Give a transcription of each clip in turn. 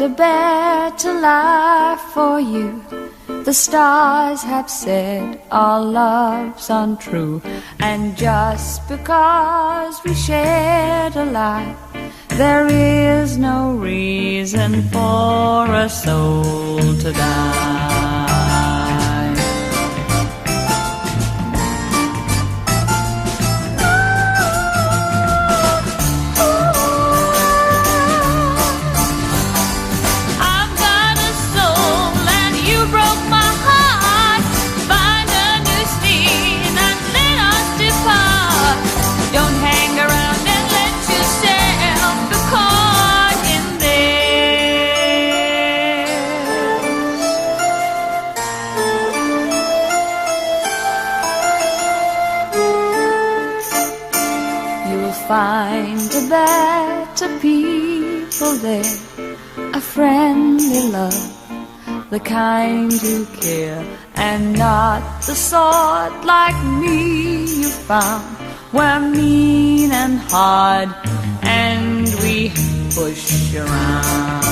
a better life for you. The stars have said our love's untrue, and just because we shared a life, there is no reason for a soul to die. Find a better people there, a friendly love, the kind who care, and not the sort like me you found. We're mean and hard, and we push around.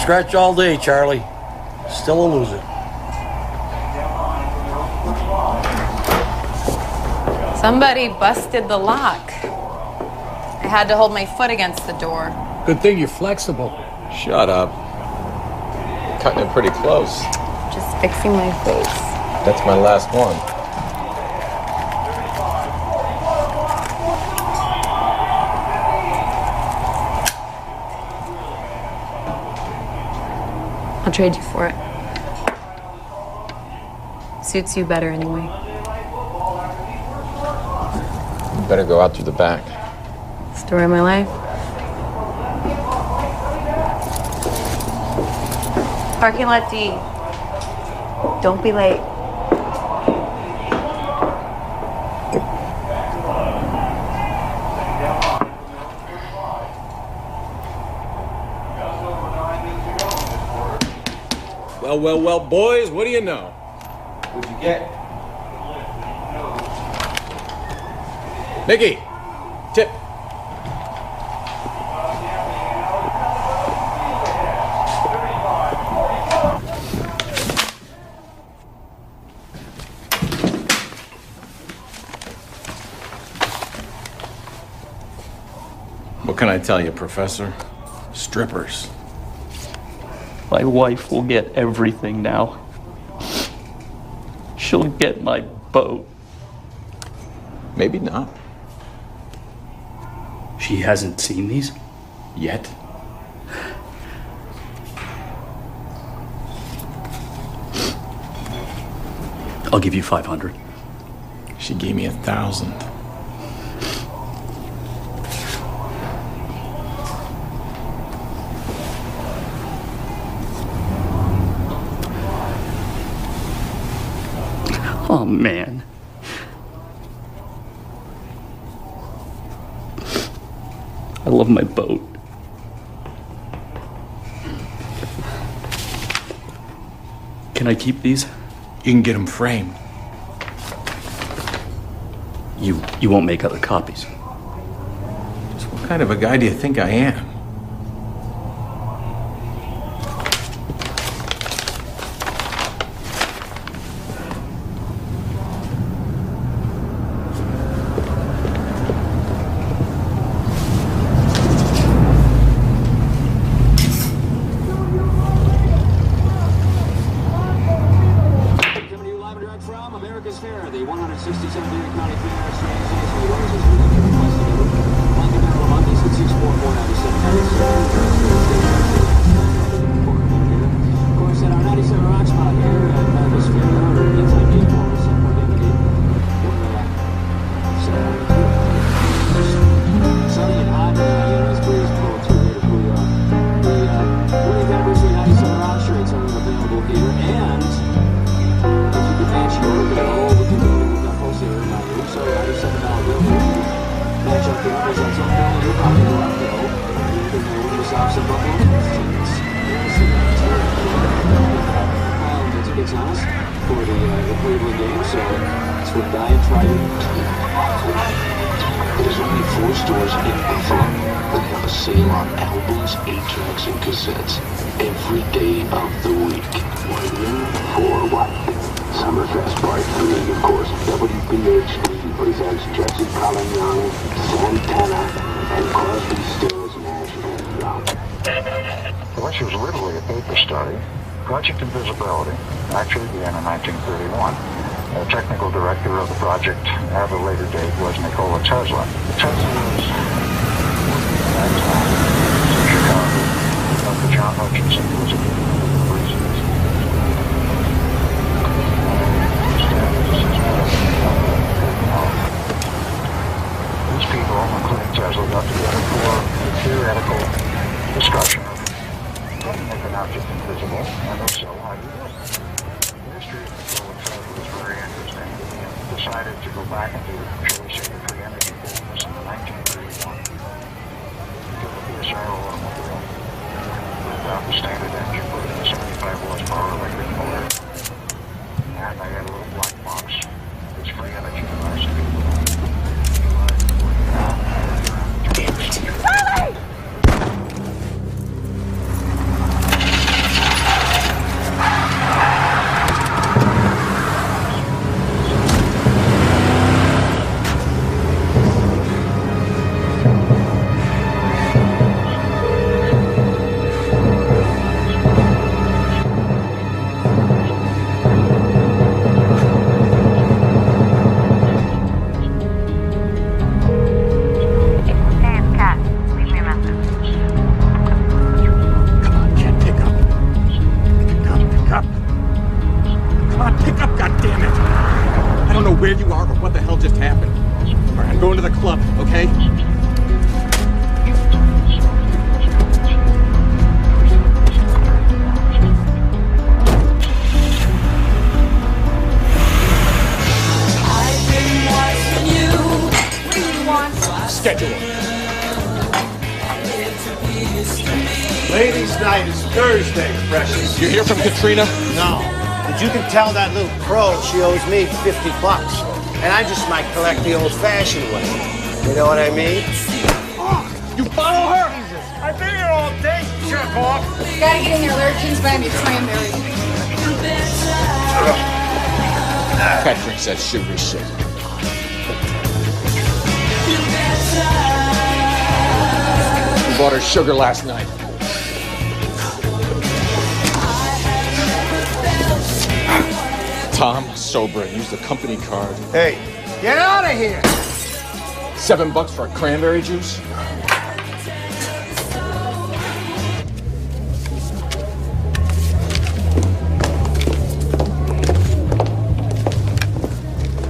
Scratch all day, Charlie. Still a loser. Somebody busted the lock. I had to hold my foot against the door. Good thing you're flexible. Shut up. Cutting it pretty close. Just fixing my face. That's my last one. I'll trade you for it. Suits you better anyway. You better go out through the back. Story of my life. Parking lot D. Don't be late. Well, boys, what do you know? What'd you get? Mickey, tip. What can I tell you, Professor? Strippers. My wife will get everything now. She'll get my boat. Maybe not. She hasn't seen these? Yet. I'll give you 500. She gave me 1,000. Oh, man. I love my boat. Can I keep these? You can get them framed. You won't make other copies. Just what kind of a guy do you think I am? There's only 4 stores in Buffalo that have a sale on albums, 8-tracks, and cassettes every day of the week. For what? Summerfest Part 3, of course. WPHD presents Jesse Colin Young, Santana, and Crosby, Stills, Nash, and Young. Well, she was literally a paper study. Project Invisibility actually began in 1931. The technical director of the project at a later date was Nikola Tesla. Tesla was working at that time in Chicago. Dr. John Hutchinson was a reasons. These people, including Tesla, got together for a theoretical discussion of how to make an object invisible, and if so, how do you do it? The history of Nikola Tesla was very interesting. He decided to go back into, shall we say, the free energy business in 1931. He took a PSR automobile, moved out the standard engine, put in a 75 horsepower electric motor, and they had a little black box. This free energy device to be where you are or what the hell just happened. All right, I'm going to the club, okay? Schedule. Ladies' night is Thursday, precious. You hear from Katrina? No. But you can tell that little crow she owes me $50. And I just might collect the old-fashioned way. You know what I mean? Oh, you follow her? Jesus. I've been here all day, jerk off. Gotta get in there, Lurkins, buy me a cranberry. That drinks that sugary shit. We bought her sugar last night. Tom, sober, and used the company card. Hey, get out of here! $7 for a cranberry juice?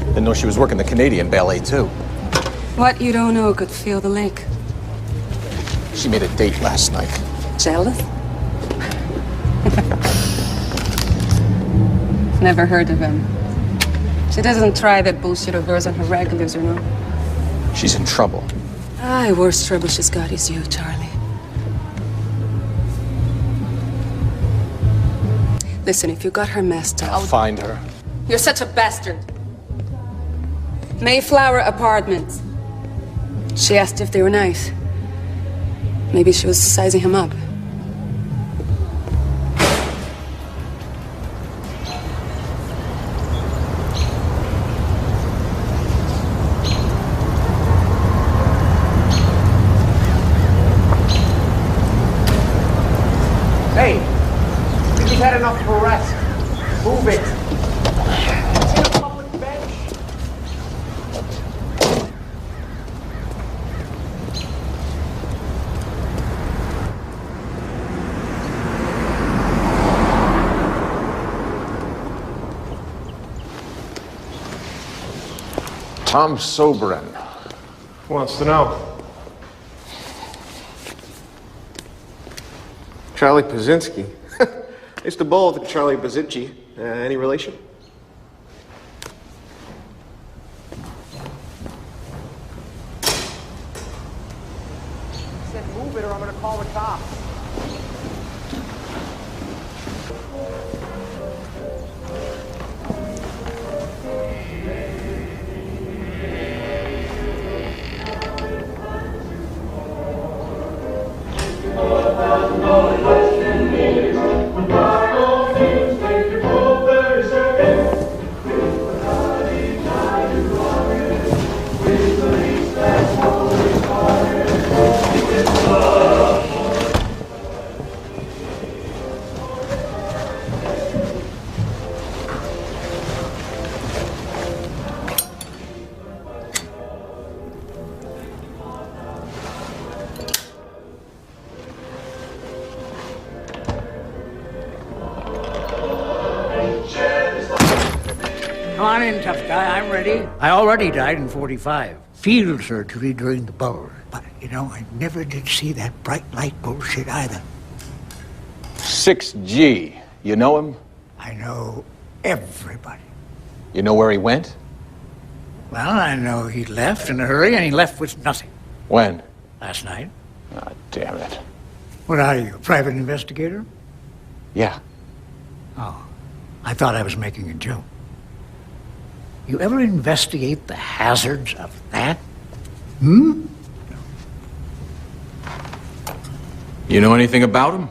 Didn't know she was working the Canadian ballet, too. What you don't know could feel the lake. She made a date last night. Jealous? Never heard of him. She doesn't try that bullshit of hers on her regulars, or no? She's in trouble. Aye, worst trouble she's got is you, Charlie. Listen, if you got her messed up... I'll find her. You're such a bastard. Mayflower Apartments. She asked if they were nice. Maybe she was sizing him up. Hey, I think you've had enough of a rest. Move it. Take a public bench. Tom Soberin. Wants to know. Charlie Pazinski. I used to bowl with Charlie Pazinski. Any relation? I said move it or I'm gonna call the cops. Come on in, tough guy. I'm ready. I already died in 45. Field surgery during the bulge. But, you know, I never did see that bright light bullshit either. 6G. You know him? I know everybody. You know where he went? Well, I know he left in a hurry, and he left with nothing. When? Last night. Ah, damn it. What are you, a private investigator? Yeah. Oh, I thought I was making a joke. You ever investigate the hazards of that? Hmm? You know anything about him?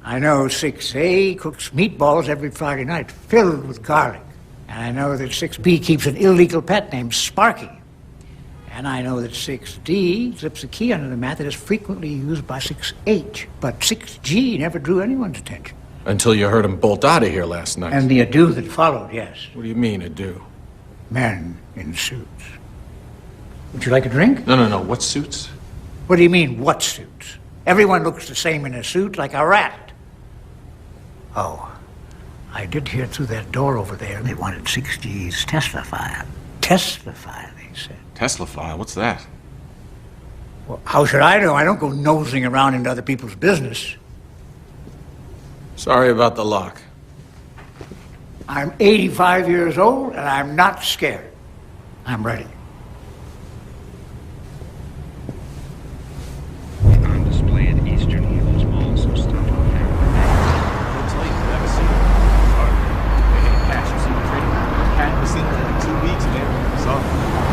I know 6A cooks meatballs every Friday night, filled with garlic. And I know that 6B keeps an illegal pet named Sparky. And I know that 6D slips a key under the mat that is frequently used by 6H. But 6G never drew anyone's attention. Until you heard him bolt out of here last night. And the ado that followed, yes. What do you mean, ado? Men in suits. Would you like a drink? No. What suits? What do you mean, what suits? Everyone looks the same in a suit, like a rat. Oh, I did hear through that door over there they wanted 6G's Tesla file. Tesla file, they said. Tesla file? What's that? Well, how should I know? I don't go nosing around into other people's business. Sorry about the lock. I'm 85 years old, and I'm not scared. I'm ready. On display at Eastern Hills Mall, so stop on there. Hotel you've never seen. Hey, Cash, you seen the trading? Cash, I've seen it in 2 weeks, man. So,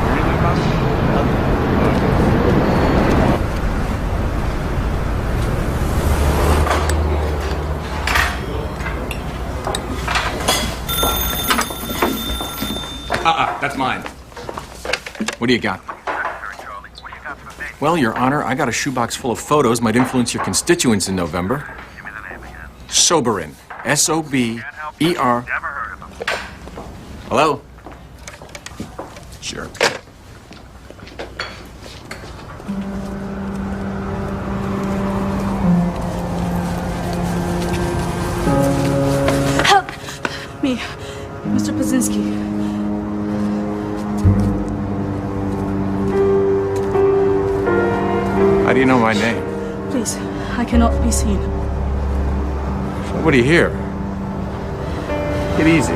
hear anything about it? That's mine. What do you got? Well, Your Honor, I got a shoebox full of photos might influence your constituents in November. Soberin. S-O-B-E-R. Hello? Sure. Help me, Mr. Pazinski. How do you know my name? Please, I cannot be seen. Nobody here. Get easy.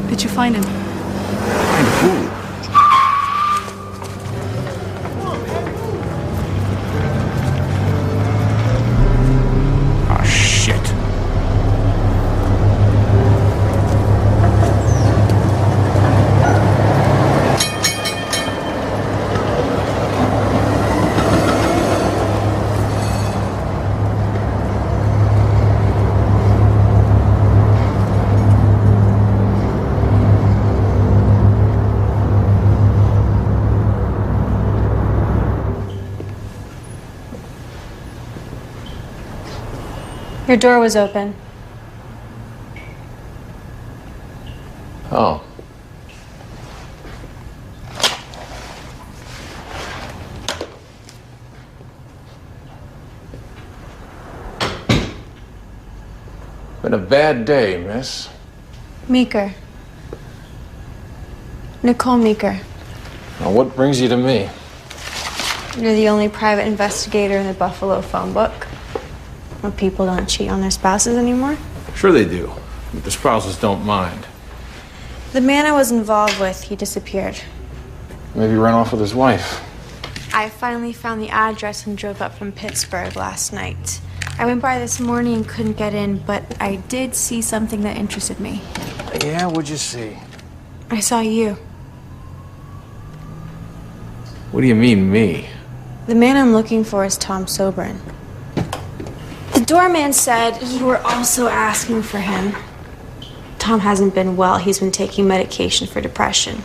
Did you find him? Find who? Your door was open. Oh. Been a bad day, miss. Meeker. Nicole Meeker. Now, what brings you to me? You're the only private investigator in the Buffalo phone book. Where people don't cheat on their spouses anymore. Sure they do, but the spouses don't mind. The man I was involved with, he disappeared. Maybe he ran off with his wife. I finally found the address and drove up from Pittsburgh last night. I went by this morning and couldn't get in, but I did see something that interested me. Yeah, what'd you see? I saw you. What do you mean, me? The man I'm looking for is Tom Soberin. The doorman said you were also asking for him. Tom hasn't been well. He's been taking medication for depression.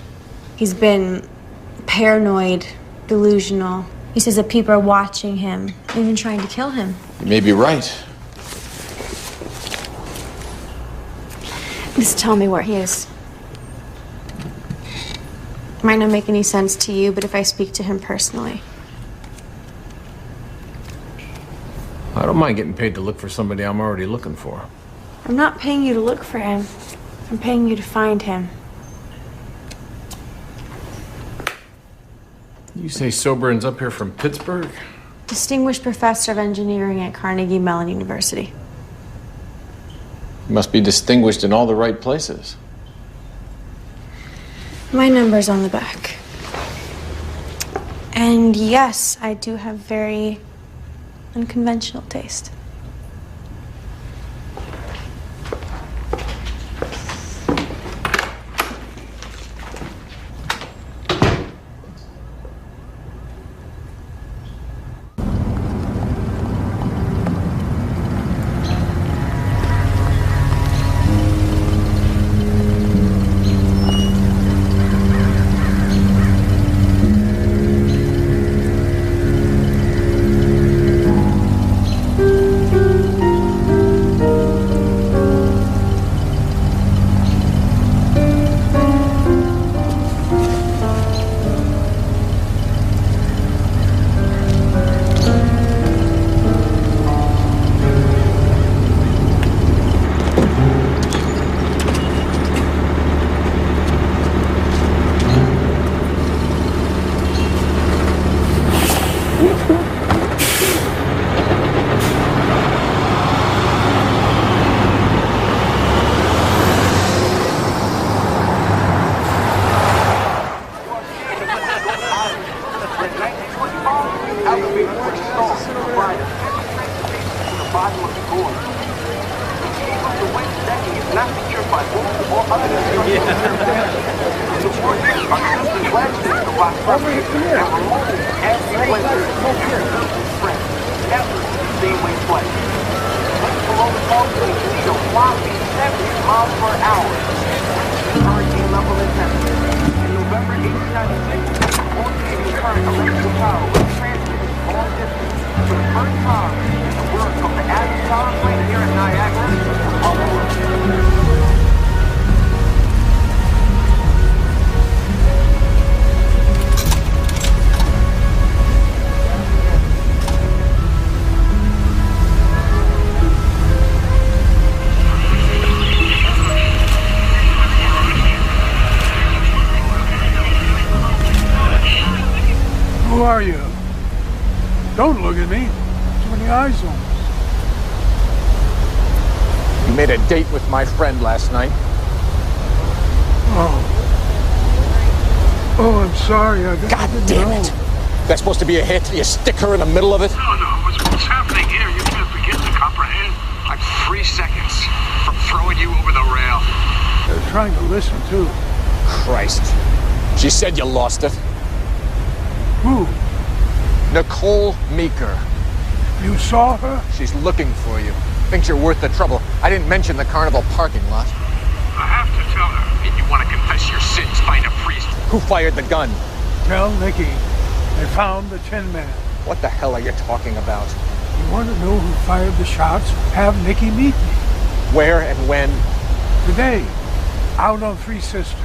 He's been paranoid, delusional. He says that people are watching him, even trying to kill him. You may be right. Just tell me where he is. Might not make any sense to you, but if I speak to him personally. I don't mind getting paid to look for somebody I'm already looking for. I'm not paying you to look for him. I'm paying you to find him. You say Soberin's up here from Pittsburgh? Distinguished professor of engineering at Carnegie Mellon University. You must be distinguished in all the right places. My number's on the back. And yes, I do have very unconventional taste. Who are you? Don't look at me. Too many eyes on me. You made a date with my friend last night. Oh, I'm sorry. God damn it! That's supposed to be a hit? You stick her in the middle of it? No. What's happening here? You can't begin to comprehend. I'm 3 seconds from throwing you over the rail. They're trying to listen, too. Christ. She said you lost it. Who? Nicole Meeker. You saw her? She's looking for you. Thinks you're worth the trouble. I didn't mention the carnival parking lot. I have to tell her. If you want to confess your sins, find a priest. Who fired the gun? Tell Nikki. They found the Tin Man. What the hell are you talking about? You want to know who fired the shots? Have Nikki meet me. Where and when? Today, out on Three Sisters.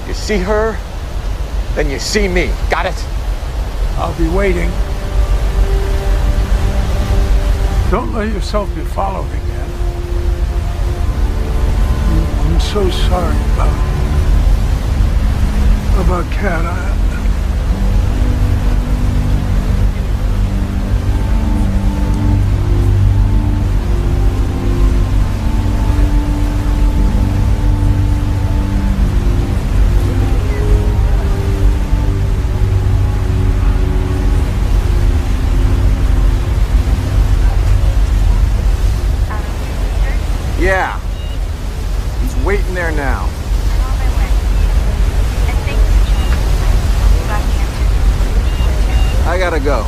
You see her, then you see me. Got it? I'll be waiting. Don't let yourself be followed again. I'm so sorry about Kat. Yeah. He's waiting there now. I gotta go.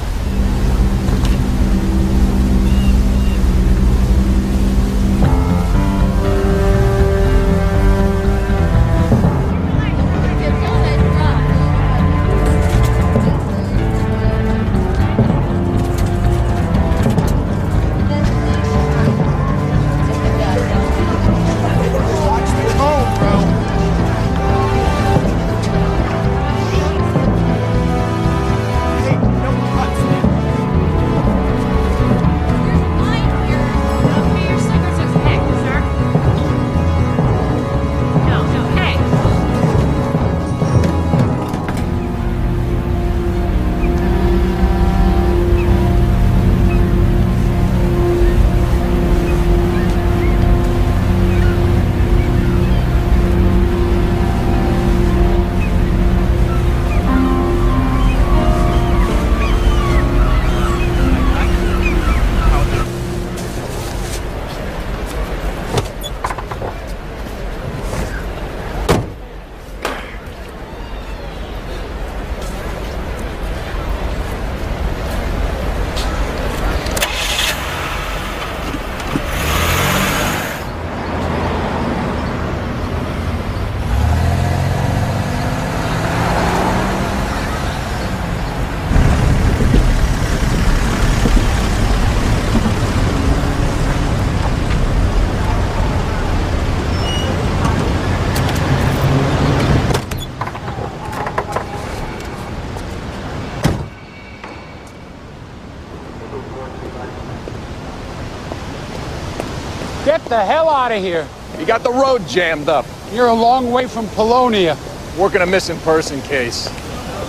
Get the hell out of here. You got the road jammed up. You're a long way from Polonia. Working a missing person case.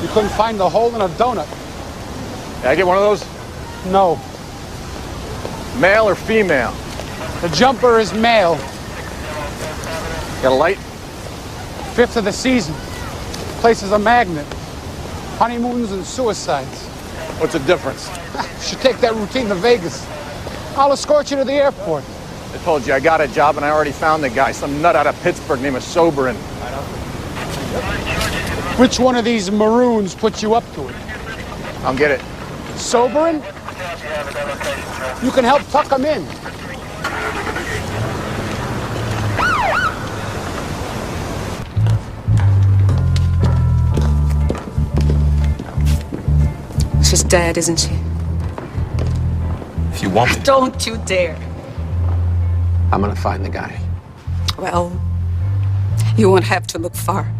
You couldn't find the hole in a donut. Can I get one of those? No. Male or female? The jumper is male. Got a light? 5th of the season. Place is a magnet. Honeymoons and suicides. What's the difference? You should take that routine to Vegas. I'll escort you to the airport. I told you I got a job and I already found the guy. Some nut out of Pittsburgh named Soberin. Which one of these maroons put you up to it? I'll get it. Soberin? You can help tuck him in. She's dead, isn't she? If you want me, Don't you dare. I'm gonna find the guy. Well, you won't have to look far.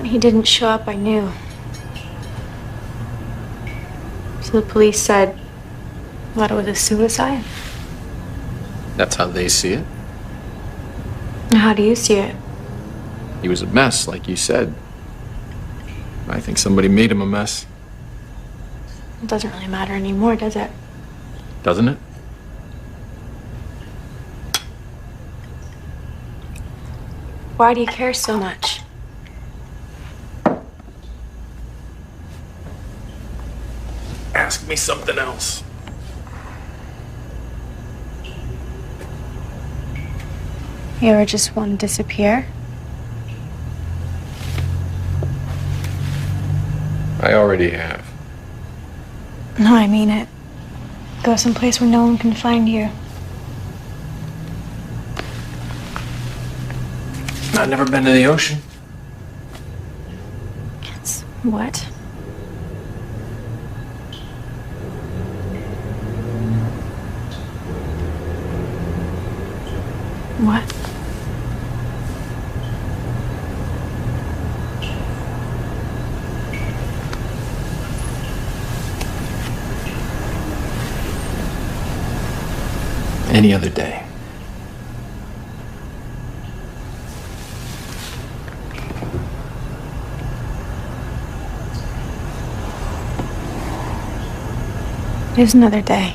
When he didn't show up, I knew. So the police said, what, it was a suicide? That's how they see it. How do you see it? He was a mess, like you said. I think somebody made him a mess. It doesn't really matter anymore, does it? Doesn't it? Why do you care so much? Ask me something else. You ever just want to disappear? I already have. No, I mean it. Go someplace where no one can find you. I've never been to the ocean. What? What? Any other day. There's another day.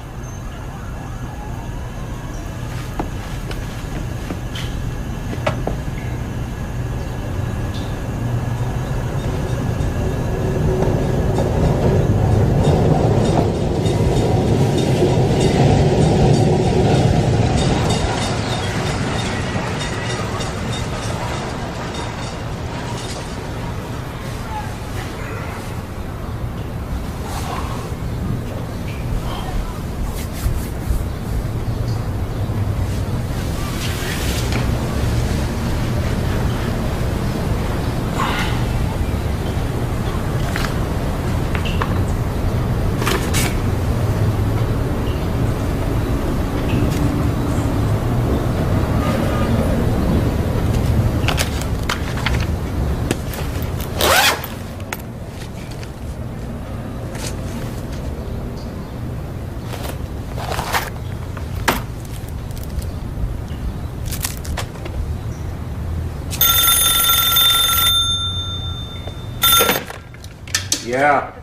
Yeah.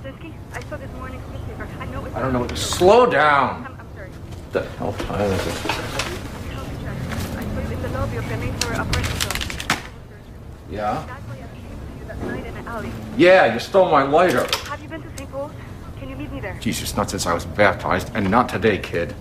I saw this morning's newspaper. I know it's... I don't know. Slow down. I'm sorry. The hell time is it? I saw you in the lobby of the main for a restaurant. Yeah? That's why I came to you that night in the alley. Yeah, you stole my lighter. Have you been to St. Paul's? Can you meet me there? Jesus, not since I was baptized, and not today, kid.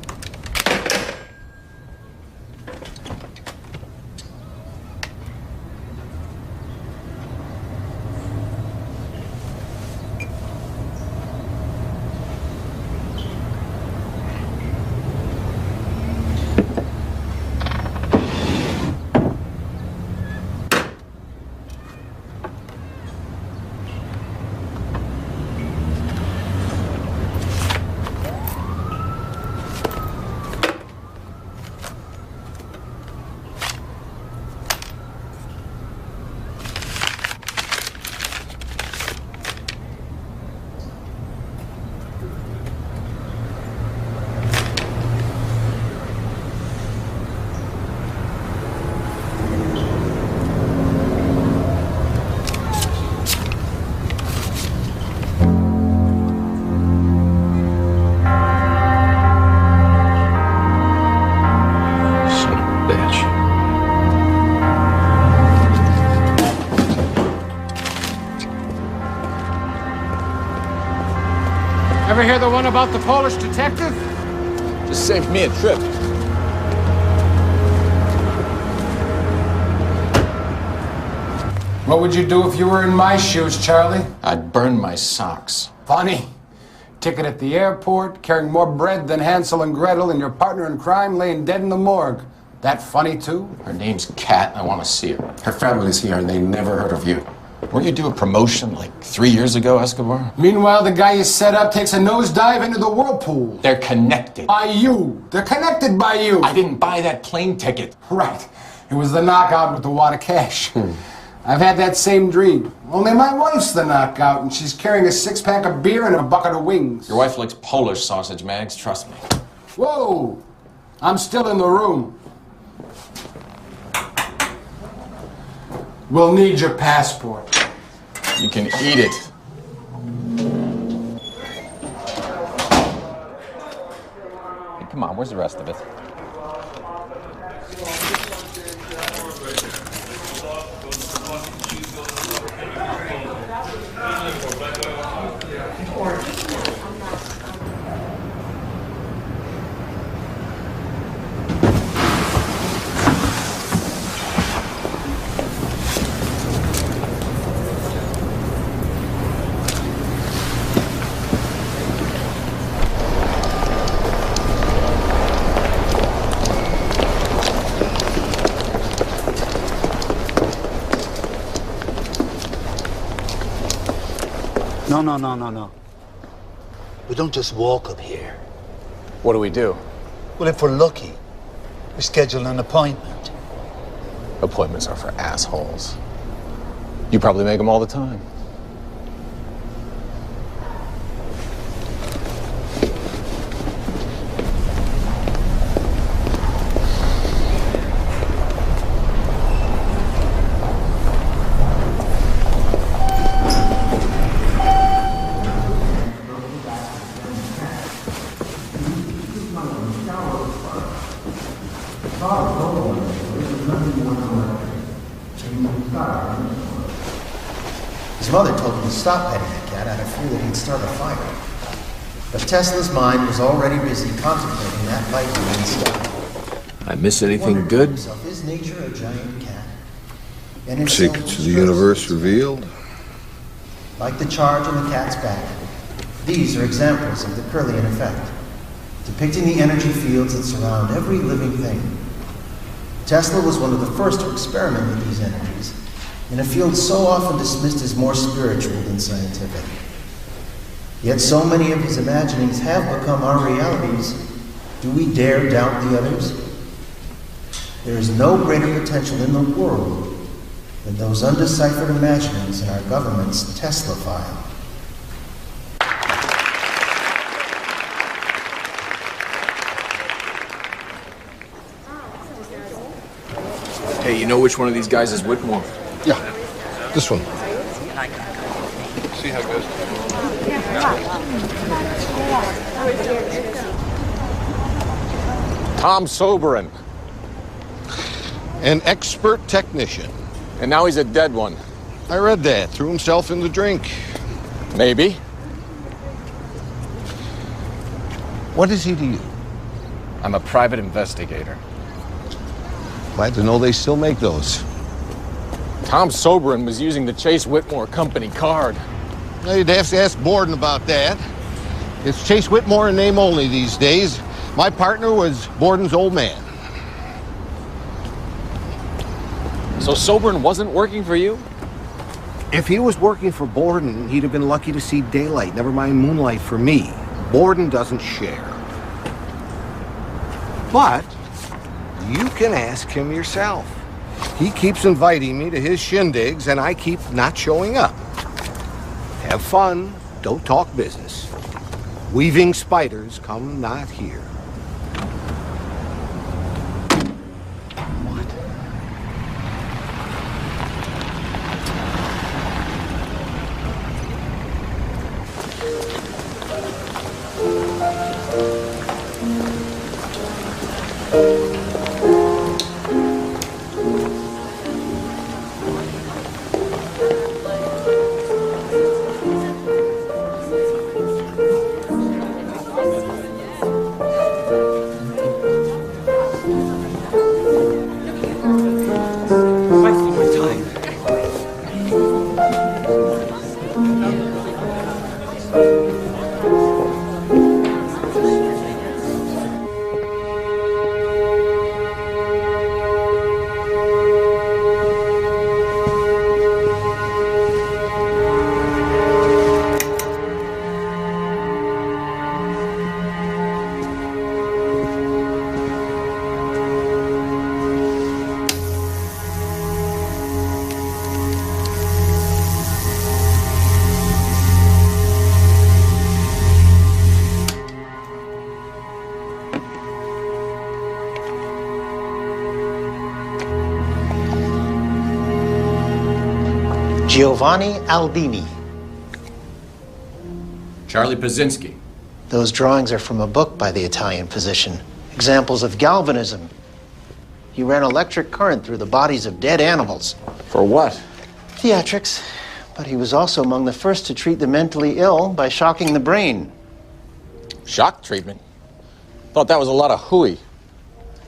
Ever hear the one about the Polish detective? Just saved me a trip. What would you do if you were in my shoes, Charlie? I'd burn my socks. Funny. Ticket at the airport, carrying more bread than Hansel and Gretel, and your partner in crime laying dead in the morgue. That funny, too? Her name's Kat. I want to see her. Her family's here, and they never heard of you. Weren't you due a promotion like 3 years ago, Escobar? Meanwhile, the guy you set up takes a nosedive into the whirlpool. They're connected. By you. They're connected by you. I didn't buy that plane ticket. Right. It was the knockout with the wad of cash. I've had that same dream. Only my wife's the knockout, and she's carrying a six-pack of beer and a bucket of wings. Your wife likes Polish sausage, Mags. Trust me. Whoa! I'm still in the room. We'll need your passport. You can eat it. Come on, where's the rest of it? No. We don't just walk up here. What do we do? Well, if we're lucky, we schedule an appointment. Appointments are for assholes. You probably make them all the time. His mother told him to stop petting the cat out of fear that he'd start a fire. But Tesla's mind was already busy contemplating that light instead. I miss anything good? Is nature a giant cat? And in Secrets of the universe revealed? Like the charge on the cat's back, these are examples of the Curlian effect, depicting the energy fields that surround every living thing. Tesla was one of the first to experiment with these energies, in a field so often dismissed as more spiritual than scientific. Yet so many of his imaginings have become our realities. Do we dare doubt the others? There is no greater potential in the world than those undeciphered imaginings in our government's Tesla file. Hey, you know which one of these guys is Whitmore? Yeah, this one. See how it goes. Tom Soberin. An expert technician. And now he's a dead one. I read that. Threw himself in the drink. Maybe. What is he to you? I'm a private investigator. Glad to know they still make those. Tom Soberin was using the Chase Whitmore Company card. Now you'd have to ask Borden about that. It's Chase Whitmore in name only these days. My partner was Borden's old man. So Soberin wasn't working for you? If he was working for Borden, he'd have been lucky to see daylight, never mind moonlight for me. Borden doesn't share. But you can ask him yourself. He keeps inviting me to his shindigs, and I keep not showing up. Have fun, don't talk business. Weaving spiders come not here. Giovanni Aldini. Charlie Pazinski. Those drawings are from a book by the Italian physician. Examples of galvanism. He ran electric current through the bodies of dead animals. For what? Theatrics. But he was also among the first to treat the mentally ill by shocking the brain. Shock treatment? Thought that was a lot of hooey.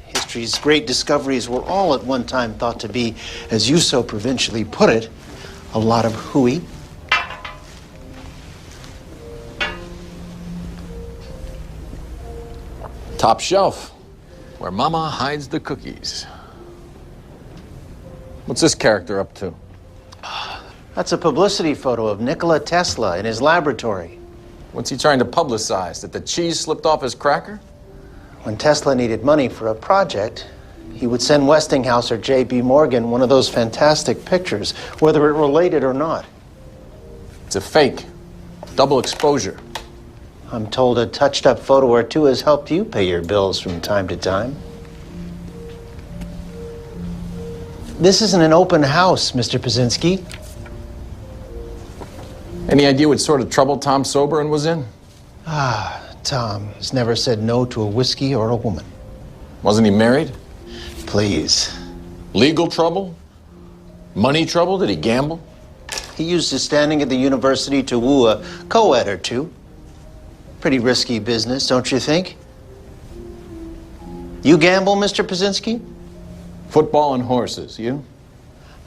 History's great discoveries were all at one time thought to be, as you so provincially put it, a lot of hooey. Top shelf, where Mama hides the cookies. What's this character up to? That's a publicity photo of Nikola Tesla in his laboratory. What's he trying to publicize? That the cheese slipped off his cracker? When Tesla needed money for a project, he would send Westinghouse or J.P. Morgan one of those fantastic pictures, whether it related or not. It's a fake. Double exposure. I'm told a touched-up photo or two has helped you pay your bills from time to time. This isn't an open house, Mr. Pazinski. Any idea what sort of trouble Tom Soberin was in? Tom has never said no to a whiskey or a woman. Wasn't he married? Please. Legal trouble? Money trouble? Did he gamble? He used his standing at the university to woo a co-ed or two. Pretty risky business, don't you think? You gamble, Mr. Pazinski? Football and horses, you?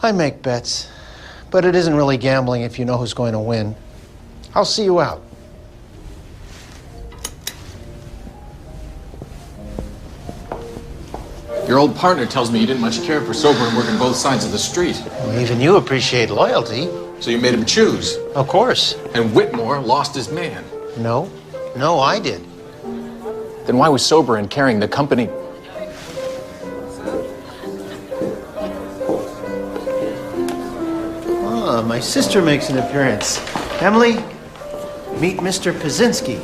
I make bets, but it isn't really gambling if you know who's going to win. I'll see you out. Your old partner tells me you didn't much care for Soberin working both sides of the street. Well, even you appreciate loyalty. So you made him choose? Of course. And Whitmore lost his man? No, I did. Then why was Soberin carrying the company? My sister makes an appearance. Emily, meet Mr. Pazinski.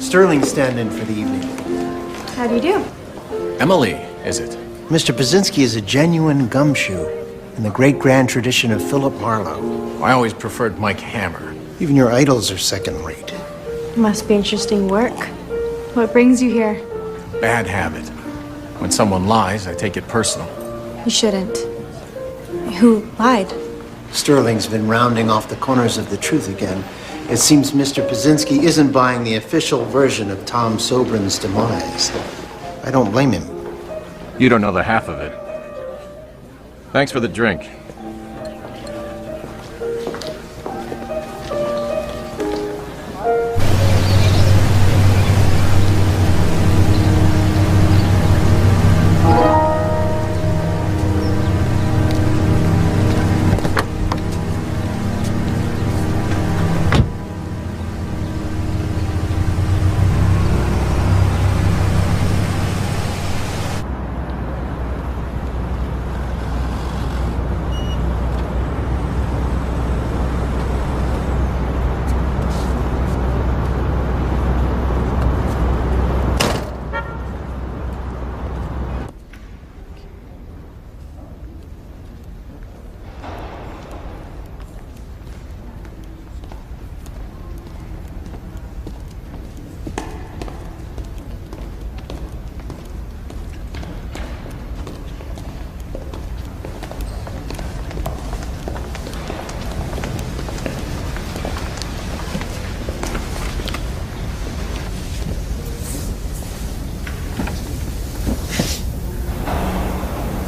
Sterling's stand-in for the evening. How do you do? Emily, is it? Mr. Pazinski is a genuine gumshoe in the great-grand tradition of Philip Marlowe. I always preferred Mike Hammer. Even your idols are second-rate. Must be interesting work. What brings you here? Bad habit. When someone lies, I take it personal. You shouldn't. Who lied? Sterling's been rounding off the corners of the truth again. It seems Mr. Pazinski isn't buying the official version of Tom Soberin's demise. I don't blame him. You don't know the half of it. Thanks for the drink.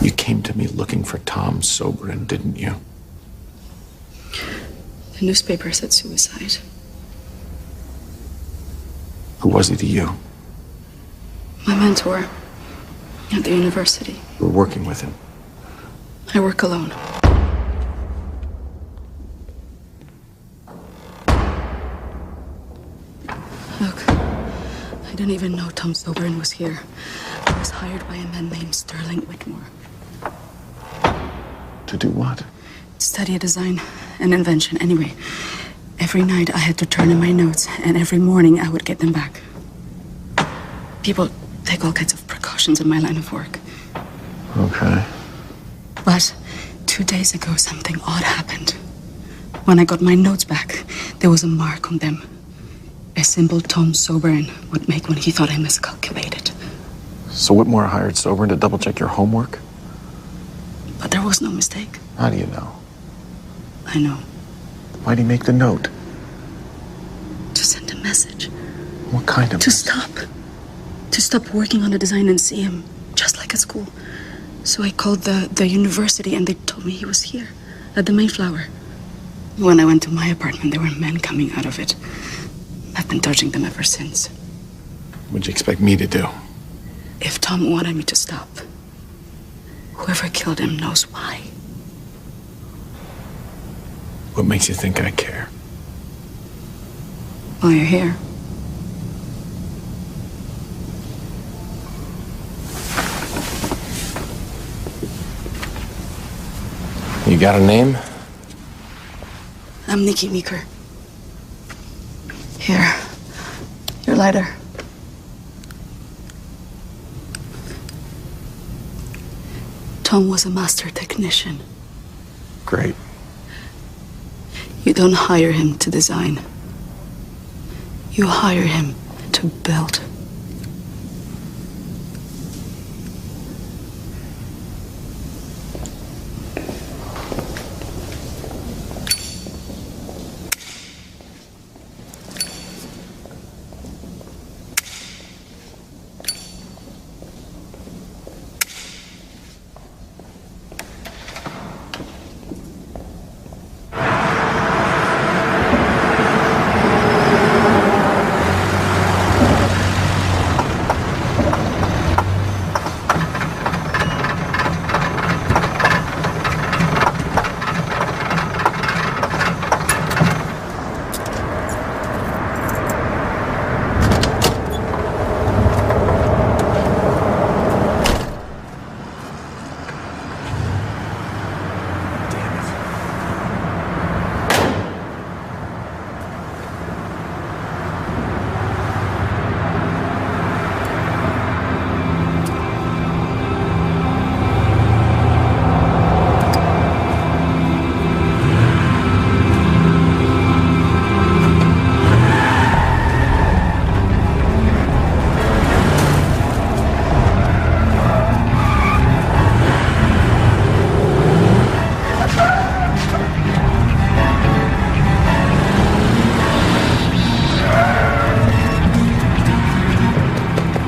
You came to me looking for Tom Soberin, didn't you? The newspaper said suicide. Who was he to you? My mentor at the university. You were working with him. I work alone. Look, I didn't even know Tom Soberin was here. I was hired by a man named Sterling Whitmore. To do what? Study a design and invention. Anyway, every night I had to turn in my notes, and every morning I would get them back. People take all kinds of precautions in my line of work. Okay. But 2 days ago, something odd happened. When I got my notes back, there was a mark on them. A simple Tom Soberin would make when he thought I miscalculated. So Whitmore hired Soberin to double-check your homework? But there was no mistake. How do you know? I know. Why'd he make the note? To send a message. What kind of To stop. To stop working on the design and see him, just like at school. So I called the university and they told me he was here, at the Mayflower. When I went to my apartment, there were men coming out of it. I've been dodging them ever since. What'd you expect me to do? If Tom wanted me to stop, whoever killed him knows why. What makes you think I care? Well, you're here. You got a name? I'm Nikki Meeker. Here, your lighter. Tom was a master technician. Great. You don't hire him to design. You hire him to build.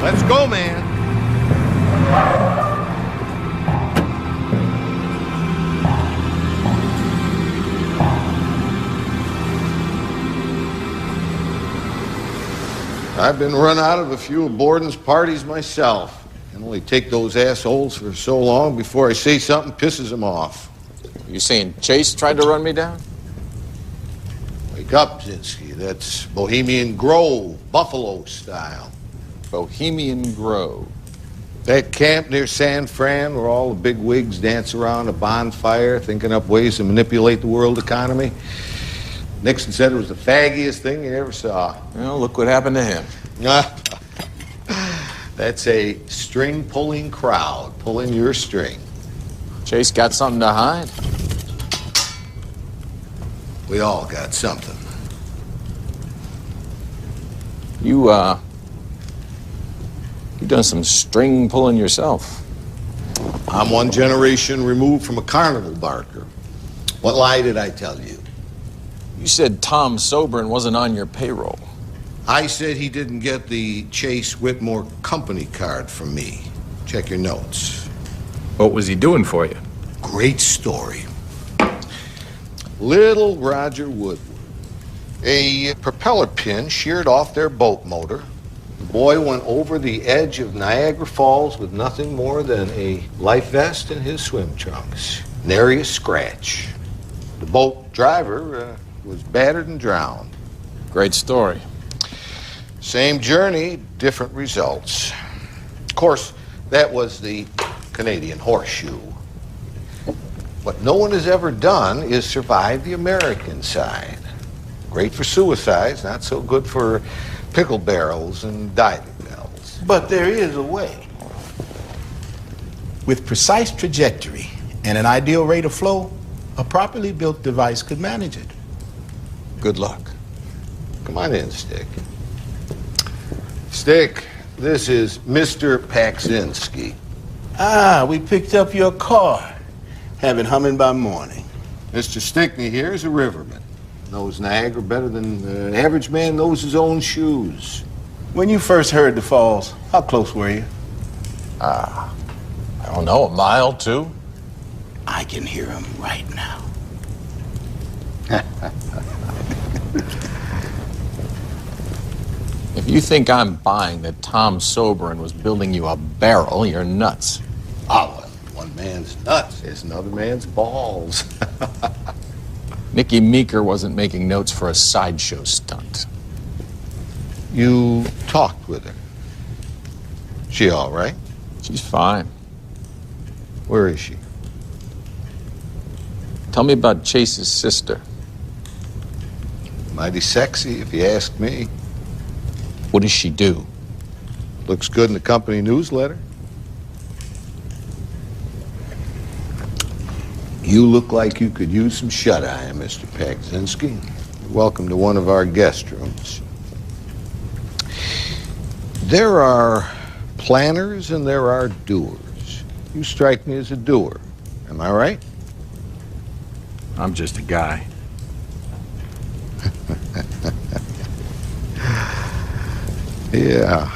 Let's go, man. I've been run out of a few of Borden's parties myself. I can only take those assholes for so long before I say something pisses them off. You saying Chase tried to run me down? Wake up, Zinsky. That's Bohemian Grove, Buffalo style. Bohemian Grove. That camp near San Fran where all the big wigs dance around a bonfire thinking up ways to manipulate the world economy. Nixon said it was the faggiest thing you ever saw. Well, look what happened to him. That's a string-pulling crowd pulling your string. Chase got something to hide? We all got something. You done some string pulling yourself. I'm one generation removed from a carnival barker. What lie did I tell you? You said Tom Soberin wasn't on your payroll. I said he didn't get the Chase Whitmore company card from me. Check your notes. What was he doing for you? Great story. Little Roger Woodward. A propeller pin sheared off their boat motor. The boy went over the edge of Niagara Falls with nothing more than a life vest and his swim trunks. Nary a scratch. The boat driver was battered and drowned. Great story. Same journey, different results. Of course, that was the Canadian horseshoe. What no one has ever done is survive the American side. Great for suicides, not so good for pickle barrels and diving bells. But there is a way. With precise trajectory and an ideal rate of flow, a properly built device could manage it. Good luck. Come on in, Stick. Stick, this is Mr. Paksinski. Ah, we picked up your car. Have it humming by morning. Mr. Stickney here is a riverman. Knows Niagara better than the average man knows his own shoes. When you first heard the falls, how close were you? I don't know, a mile, two? I can hear him right now. If you think I'm buying that Tom Soberin was building you a barrel, you're nuts. Oh, well, one man's nuts is another man's balls. Nikki Meeker wasn't making notes for a sideshow stunt. You talked with her. She all right? She's fine. Where is she? Tell me about Chase's sister. Mighty sexy, if you ask me. What does she do? Looks good in the company newsletter. You look like you could use some shut-eye, Mr. Paksinski. Welcome to one of our guest rooms. There are planners and there are doers. You strike me as a doer. Am I right? I'm just a guy. Yeah.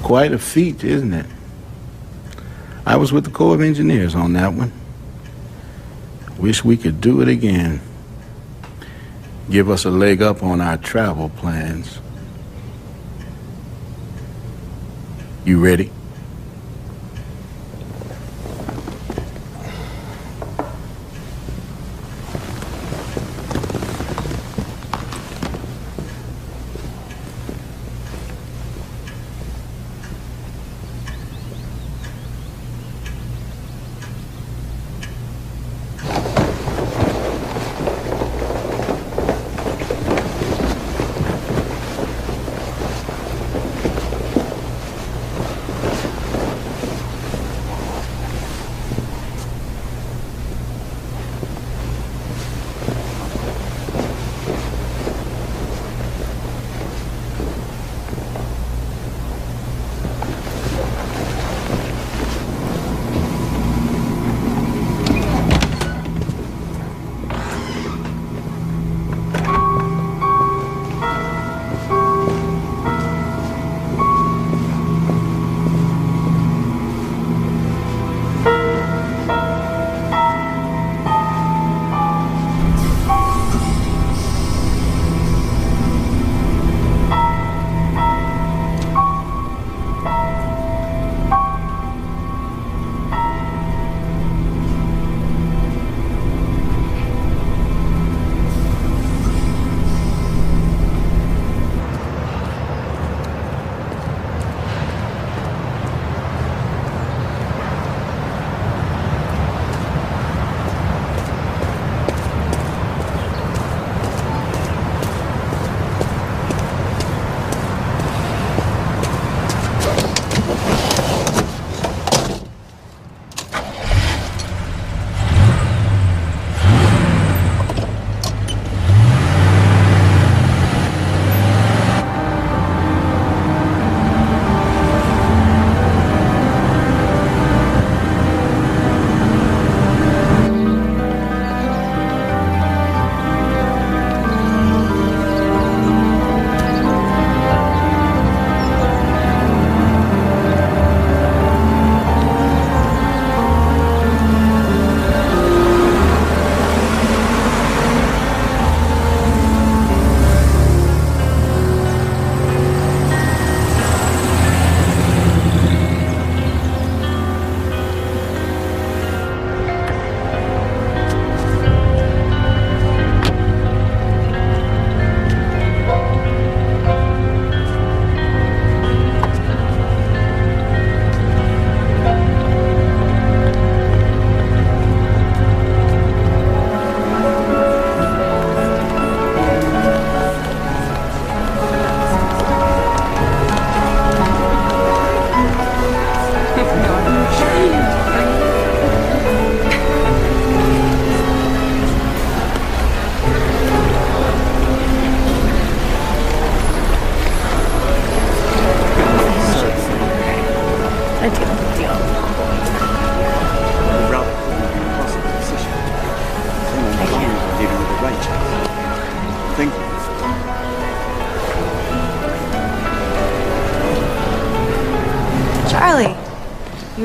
Quite a feat, isn't it? I was with the Corps of Engineers on that one. Wish we could do it again. Give us a leg up on our travel plans. You ready?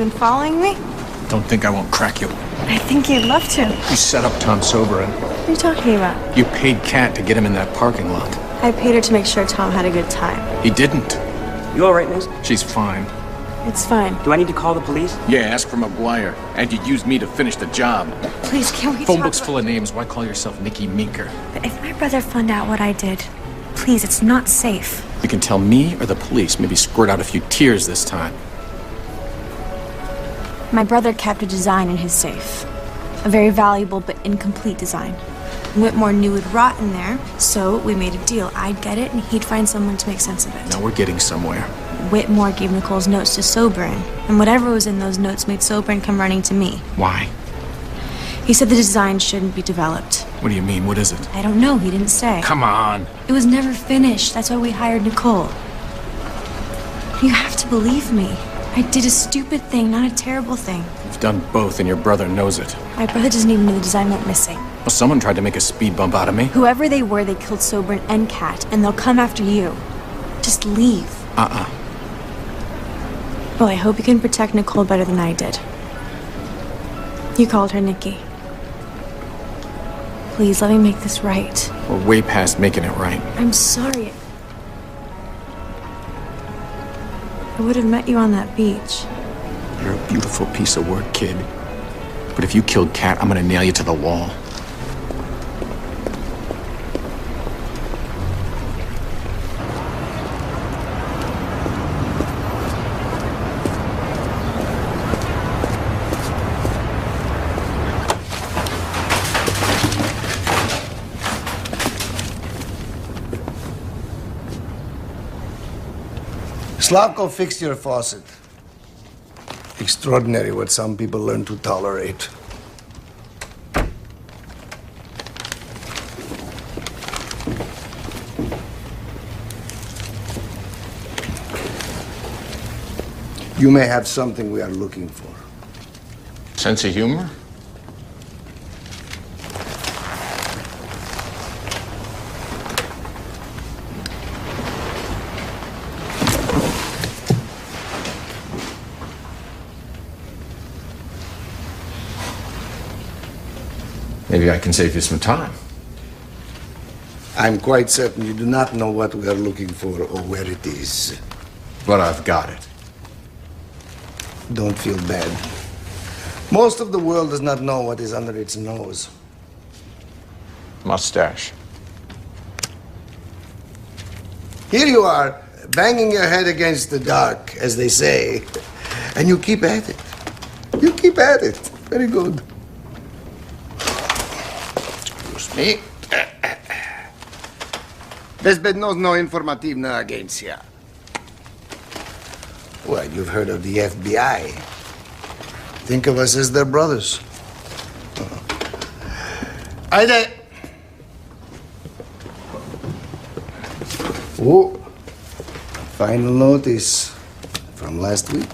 been following me? Don't think I won't crack you. I think you'd love to. You set up Tom Soberin. What are you talking about? You paid Kat to get him in that parking lot. I paid her to make sure Tom had a good time. He didn't. You all right, miss? She's fine. It's fine. Do I need to call the police? Yeah, ask for McGuire. And you used me to finish the job. Please, can we Phone talk book's about... full of names. Why call yourself Nikki Meeker? But if my brother found out what I did, please, it's not safe. You can tell me or the police. Maybe squirt out a few tears this time. My brother kept a design in his safe. A very valuable but incomplete design. Whitmore knew it'd rot in there, so we made a deal. I'd get it, and he'd find someone to make sense of it. Now we're getting somewhere. Whitmore gave Nicole's notes to Soberin, and whatever was in those notes made Soberin come running to me. Why? He said the design shouldn't be developed. What do you mean? What is it? I don't know, he didn't say. Come on. It was never finished. That's why we hired Nicole. You have to believe me. I did a stupid thing, not a terrible thing. You've done both, and your brother knows it. My brother doesn't even know the design went missing. Well, someone tried to make a speed bump out of me. Whoever they were, they killed Soberin and Kat, and they'll come after you. Just leave. Well, I hope you can protect Nicole better than I did. You called her Nikki. Please, let me make this right. We're way past making it right. I'm sorry. I would have met you on that beach. You're a beautiful piece of work, kid. But if you killed Kat, I'm gonna nail you to the wall. Slavko fixed your faucet. Extraordinary what some people learn to tolerate. You may have something we are looking for. Sense of humor? Maybe I can save you some time. I'm quite certain you do not know what we are looking for or where it is. But I've got it. Don't feel bad. Most of the world does not know what is under its nose. Mustache. Here you are, banging your head against the dark, as they say, and you keep at it. You keep at it. Very good. Excuse me. Bezbedno no informativna agencja. Well, you've heard of the FBI. Think of us as their brothers. Haydi. Oh, final notice from last week.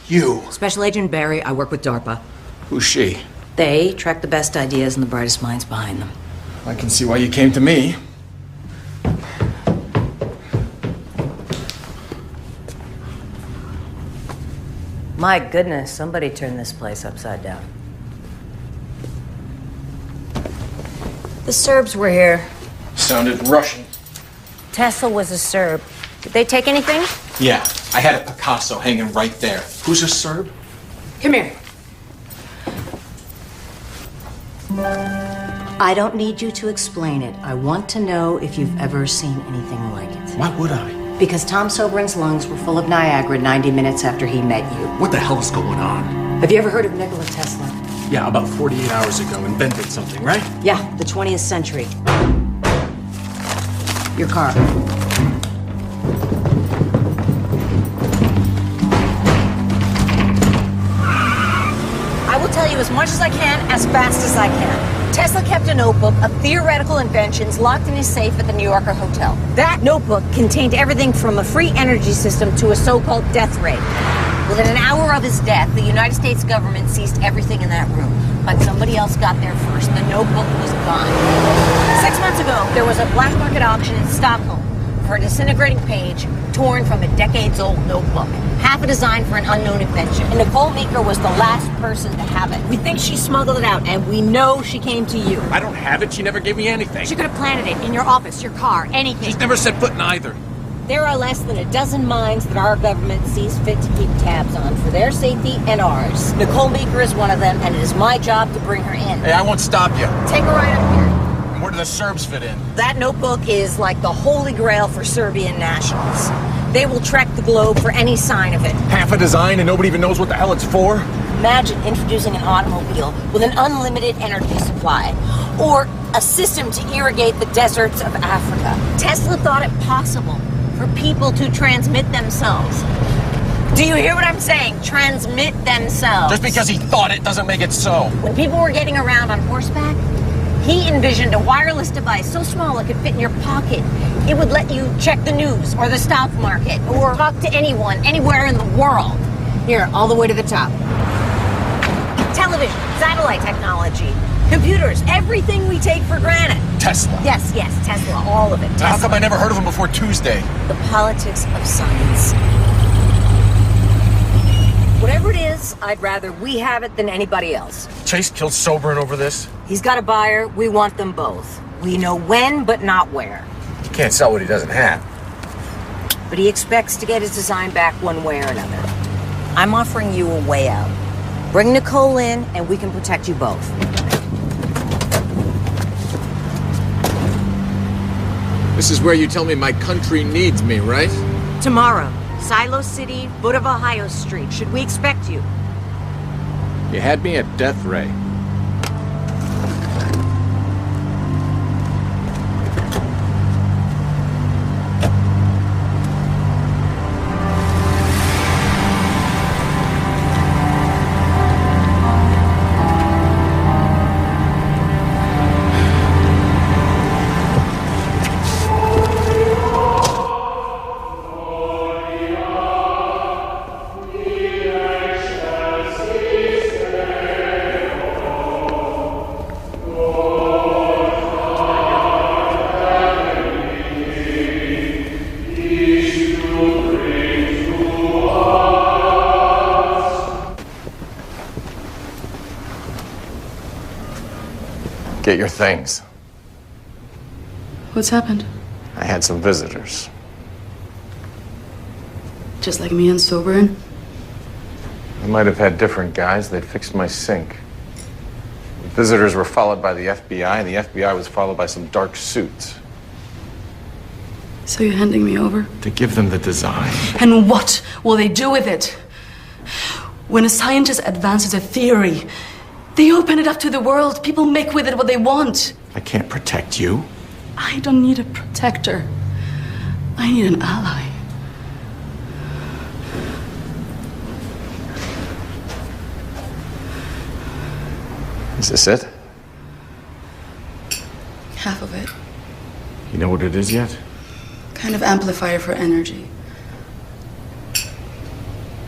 You. Special Agent Barry, I work with DARPA. Who's she? They track the best ideas and the brightest minds behind them. I can see why you came to me. My goodness, somebody turned this place upside down. The Serbs were here. Sounded Russian. Tesla was a Serb. Did they take anything? Yeah, I had a Picasso hanging right there. Who's a Serb? Come here. I don't need you to explain it. I want to know if you've ever seen anything like it. Why would I? Because Tom Soberin's lungs were full of Niagara 90 minutes after he met you. What the hell is going on? Have you ever heard of Nikola Tesla? Yeah, about 48 hours ago, invented something, right? Yeah, the 20th century. Your car. I will tell you as much as I can, as fast as I can. Tesla kept a notebook of theoretical inventions locked in his safe at the New Yorker hotel. That notebook contained everything from a free energy system to a so-called death ray. Within an hour of his death, the United States government seized everything in that room. But somebody else got there first. The notebook was gone. 6 months ago, there was a black market auction in Stockholm for a disintegrating page torn from a decades-old notebook. Half a design for an unknown invention. And Nicole Meeker was the last person to have it. We think she smuggled it out, and we know she came to you. I don't have it. She never gave me anything. She could have planted it in your office, your car, anything. She's never set foot in either. There are less than a dozen mines that our government sees fit to keep tabs on for their safety and ours. Nicole Meeker is one of them, and it is my job to bring her in. Hey, I won't stop you. Take her right up here. And where do the Serbs fit in? That notebook is like the holy grail for Serbian nationals. They will trek the globe for any sign of it. Half a design and nobody even knows what the hell it's for? Imagine introducing an automobile with an unlimited energy supply, or a system to irrigate the deserts of Africa. Tesla thought it possible for people to transmit themselves. Do you hear what I'm saying? Transmit themselves. Just because he thought it doesn't make it so. When people were getting around on horseback, he envisioned a wireless device so small it could fit in your pocket. It would let you check the news or the stock market or talk to anyone, anywhere in the world. Here, all the way to the top. Television, satellite technology, computers, everything we take for granted. Tesla. Yes, Tesla, all of it. Tesla. How come I never heard of him before Tuesday? The politics of science. Whatever it is, I'd rather we have it than anybody else. Chase killed Soberin over this? He's got a buyer. We want them both. We know when, but not where. He can't sell what he doesn't have. But he expects to get his design back one way or another. I'm offering you a way out. Bring Nicole in, and we can protect you both. This is where you tell me my country needs me, right? Tomorrow, Silo City, foot of Ohio Street. Should we expect you? You had me at death ray. Get your things. What's happened? I had some visitors. Just like me and Soberin? I might have had different guys. They fixed my sink. The visitors were followed by the FBI, and the FBI was followed by some dark suits. So you're handing me over? To give them the design. And what will they do with it? When a scientist advances a theory, they open it up to the world. People make with it what they want. I can't protect you. I don't need a protector. I need an ally. Is this it? Half of it. You know what it is yet? Kind of amplifier for energy.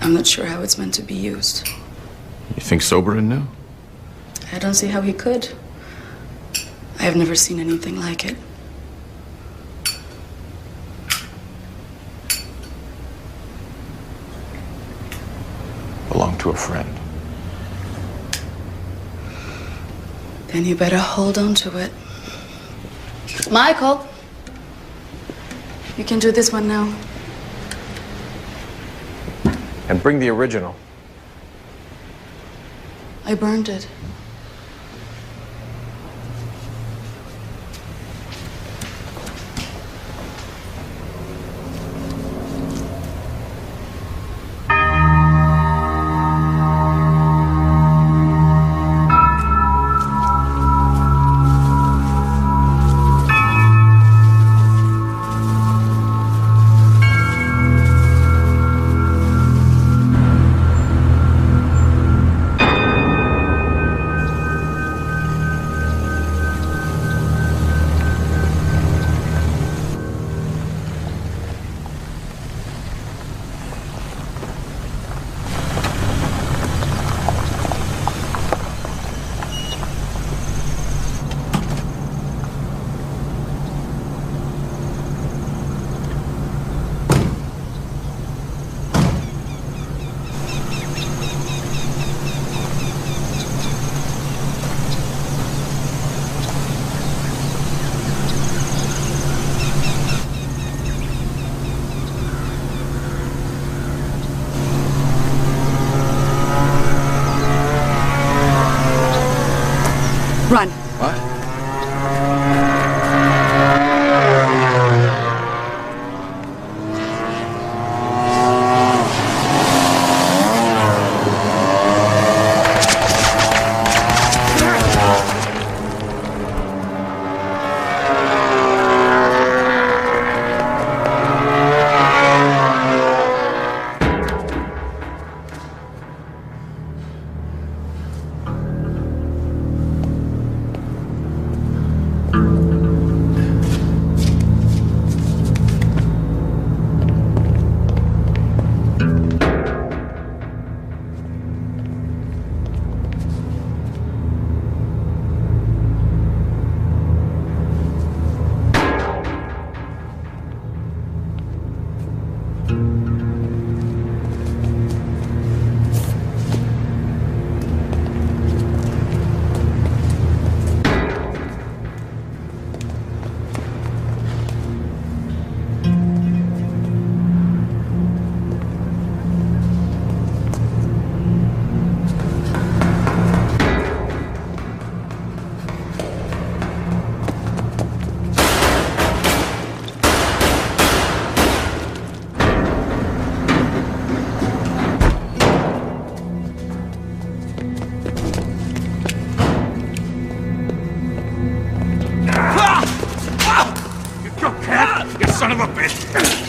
I'm not sure how it's meant to be used. You think Soberin knew? I don't see how he could. I have never seen anything like it. Belonged to a friend. Then you better hold on to it. Michael! You can do this one now. And bring the original. I burned it. Son of a bitch!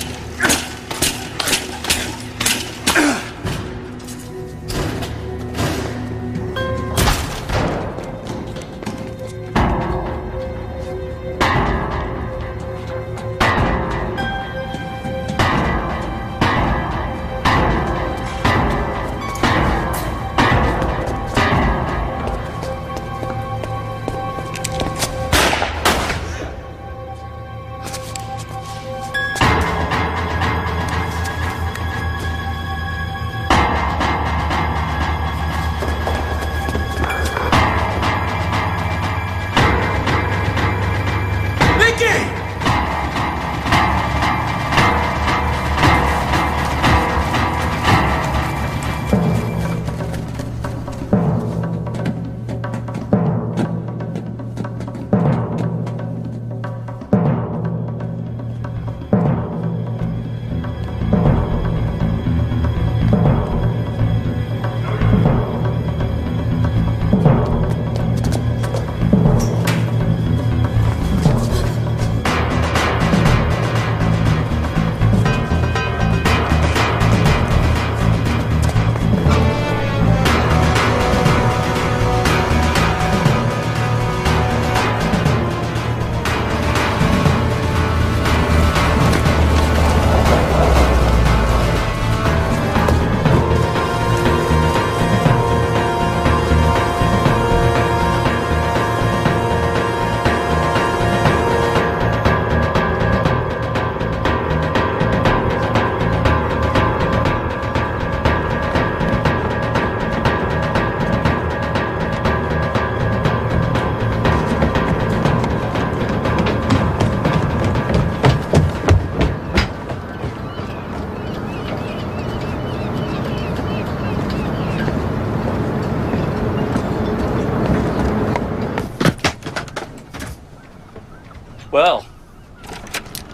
Well,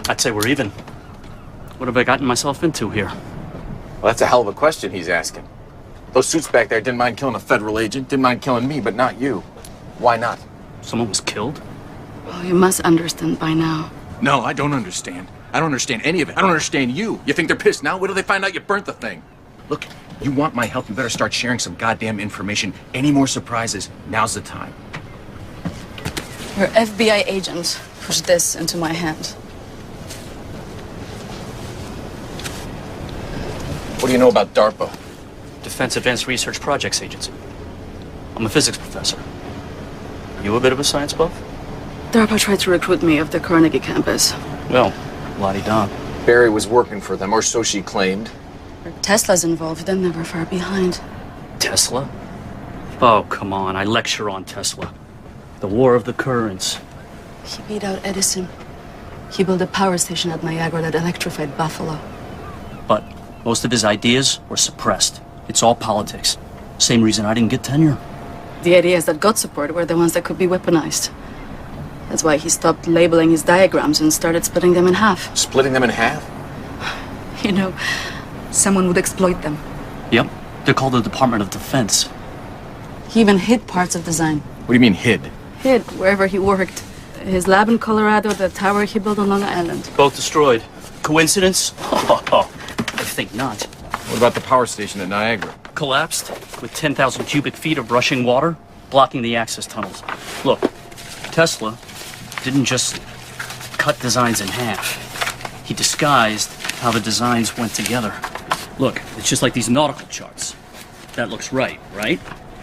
I'd say we're even. What have I gotten myself into here? Well, that's a hell of a question he's asking. Those suits back there didn't mind killing a federal agent, didn't mind killing me, but not you. Why not? Someone was killed? Well, you must understand by now. No, I don't understand. I don't understand any of it. I don't understand you. You think they're pissed now? Wait till they find out you burnt the thing. Look, you want my help, you better start sharing some goddamn information. Any more surprises, now's the time. Your FBI agents pushed this into my hand. What do you know about DARPA? Defense Advanced Research Projects Agency. I'm a physics professor. You a bit of a science buff? DARPA tried to recruit me off the Carnegie campus. Well, la-di-da. Barry was working for them, or so she claimed. Tesla's involved, then they were far behind. Tesla? Oh, come on. I lecture on Tesla. The War of the Currents. He beat out Edison. He built a power station at Niagara that electrified Buffalo. But most of his ideas were suppressed. It's all politics. Same reason I didn't get tenure. The ideas that got support were the ones that could be weaponized. That's why he stopped labeling his diagrams and started splitting them in half. Splitting them in half? You know, someone would exploit them. Yep. They're called the Department of Defense. He even hid parts of design. What do you mean, hid? Hid wherever he worked. His lab in Colorado, the tower he built on Long Island. Both destroyed. Coincidence? I think not. What about the power station at Niagara? Collapsed with 10,000 cubic feet of rushing water, blocking the access tunnels. Look, Tesla didn't just cut designs in half. He disguised how the designs went together. Look, it's just like these nautical charts. That looks right, right?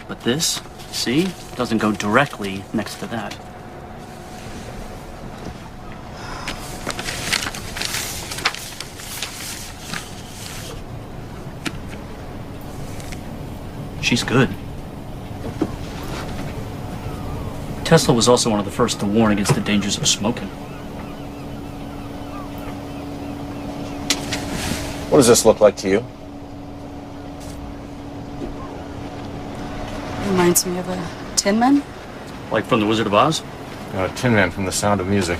But this, see, doesn't go directly next to that. She's good. Tesla was also one of the first to warn against the dangers of smoking. What does this look like to you? Reminds me of a Tin Man. Like from The Wizard of Oz? No, Tin Man from The Sound of Music.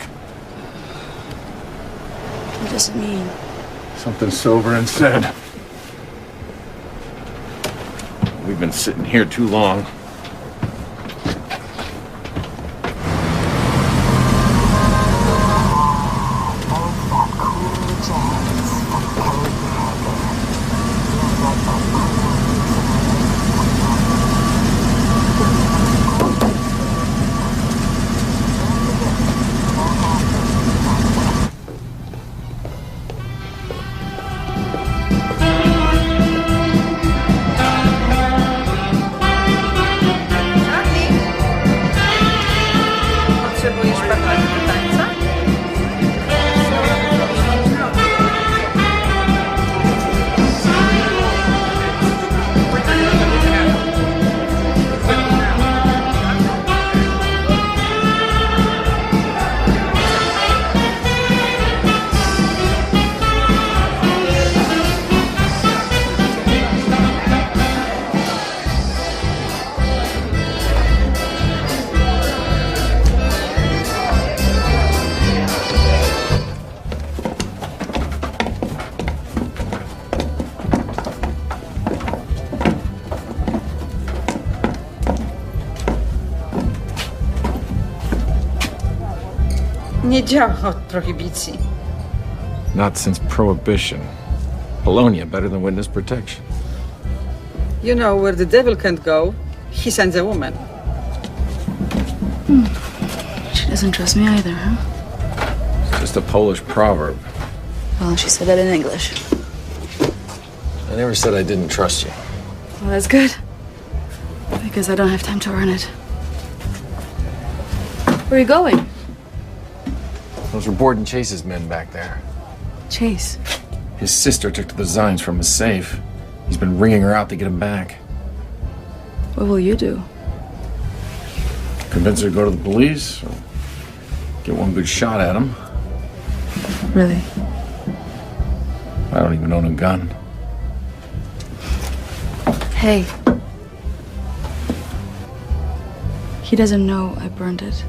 What does it mean? Something sober and said. We've been sitting here too long. Nie działa od prohibicji. Not since Prohibition. Bologna better than witness protection. You know, where the devil can't go, he sends a woman. She doesn't trust me either, huh? It's just a Polish proverb. Well, she said that in English. I never said I didn't trust you. Well, that's good. Because I don't have time to earn it. Where are you going? Those were Borden Chase's men back there. Chase. His sister took the designs from his safe. He's been ringing her out to get them back. What will you do? Convince her to go to the police, or get one good shot at him. Really? I don't even own a gun. Hey. He doesn't know I burned it.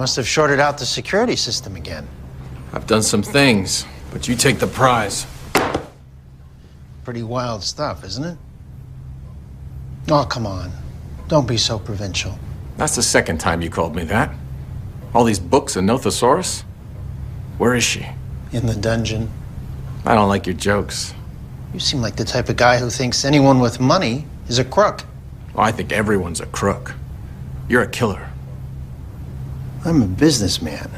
must have shorted out the security system again. I've done some things, but you take the prize. Pretty wild stuff, isn't it? Oh, come on. Don't be so provincial. That's the second time you called me that. All these books and no thesaurus? Where is she? In the dungeon. I don't like your jokes. You seem like the type of guy who thinks anyone with money is a crook. Well, I think everyone's a crook. You're a killer. I'm a businessman.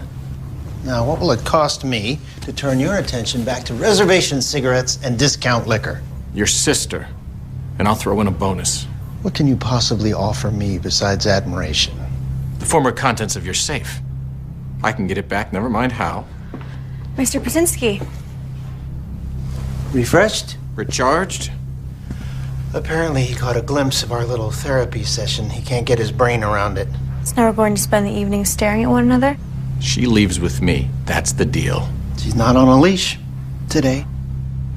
Now, what will it cost me to turn your attention back to reservation cigarettes and discount liquor? Your sister. And I'll throw in a bonus. What can you possibly offer me besides admiration? The former contents of your safe. I can get it back, never mind how. Mr. Brzezinski. Refreshed? Recharged? Apparently he caught a glimpse of our little therapy session. He can't get his brain around it. So now we're going to spend the evening staring at one another? She leaves with me. That's the deal. She's not on a leash today.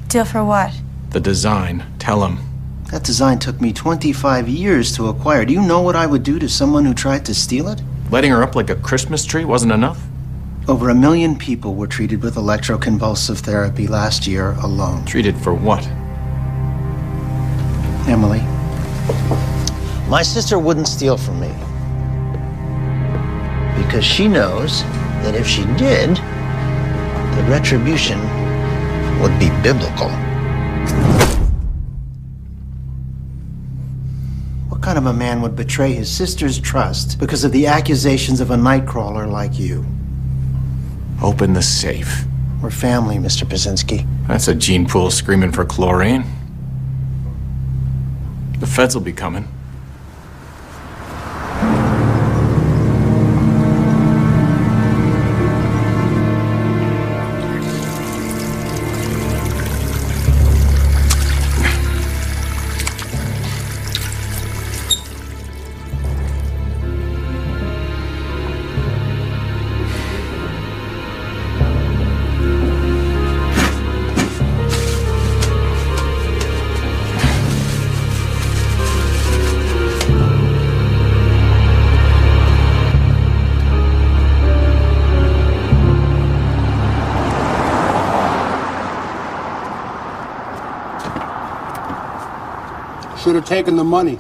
Deal for what? The design. Tell him. That design took me 25 years to acquire. Do you know what I would do to someone who tried to steal it? Letting her up like a Christmas tree wasn't enough? Over 1 million people were treated with electroconvulsive therapy last year alone. Treated for what? Emily, my sister wouldn't steal from me. Because she knows that if she did, the retribution would be biblical. What kind of a man would betray his sister's trust because of the accusations of a nightcrawler like you? Open the safe. We're family, Mr. Brzezinski. That's a gene pool screaming for chlorine. The feds will be coming. Should have taken the money.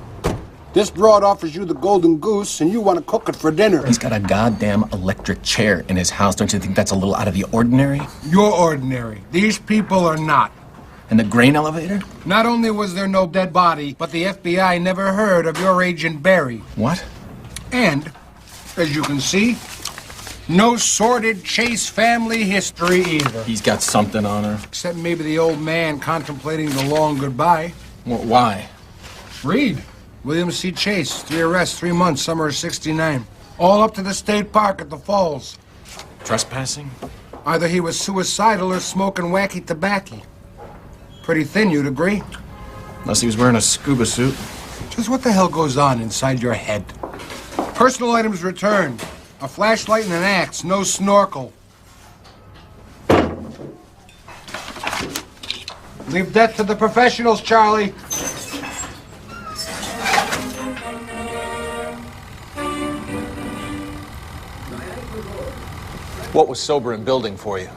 This broad offers you the golden goose, and you want to cook it for dinner. He's got a goddamn electric chair in his house. Don't you think that's a little out of the ordinary? You're ordinary. These people are not. And the grain elevator? Not only was there no dead body, but the FBI never heard of your Agent Barry. What? And, as you can see, no sordid Chase family history either. He's got something on her. Except maybe the old man contemplating the long goodbye. Well, why? Read. William C. Chase, 3 arrests, 3 months, summer of '69. All up to the state park at the falls. Trespassing? Either he was suicidal or smoking wacky tobacco. Pretty thin, you'd agree? Unless he was wearing a scuba suit. Just what the hell goes on inside your head? Personal items returned. A flashlight and an axe, no snorkel. Leave that to the professionals, Charlie. What was sober and building for you?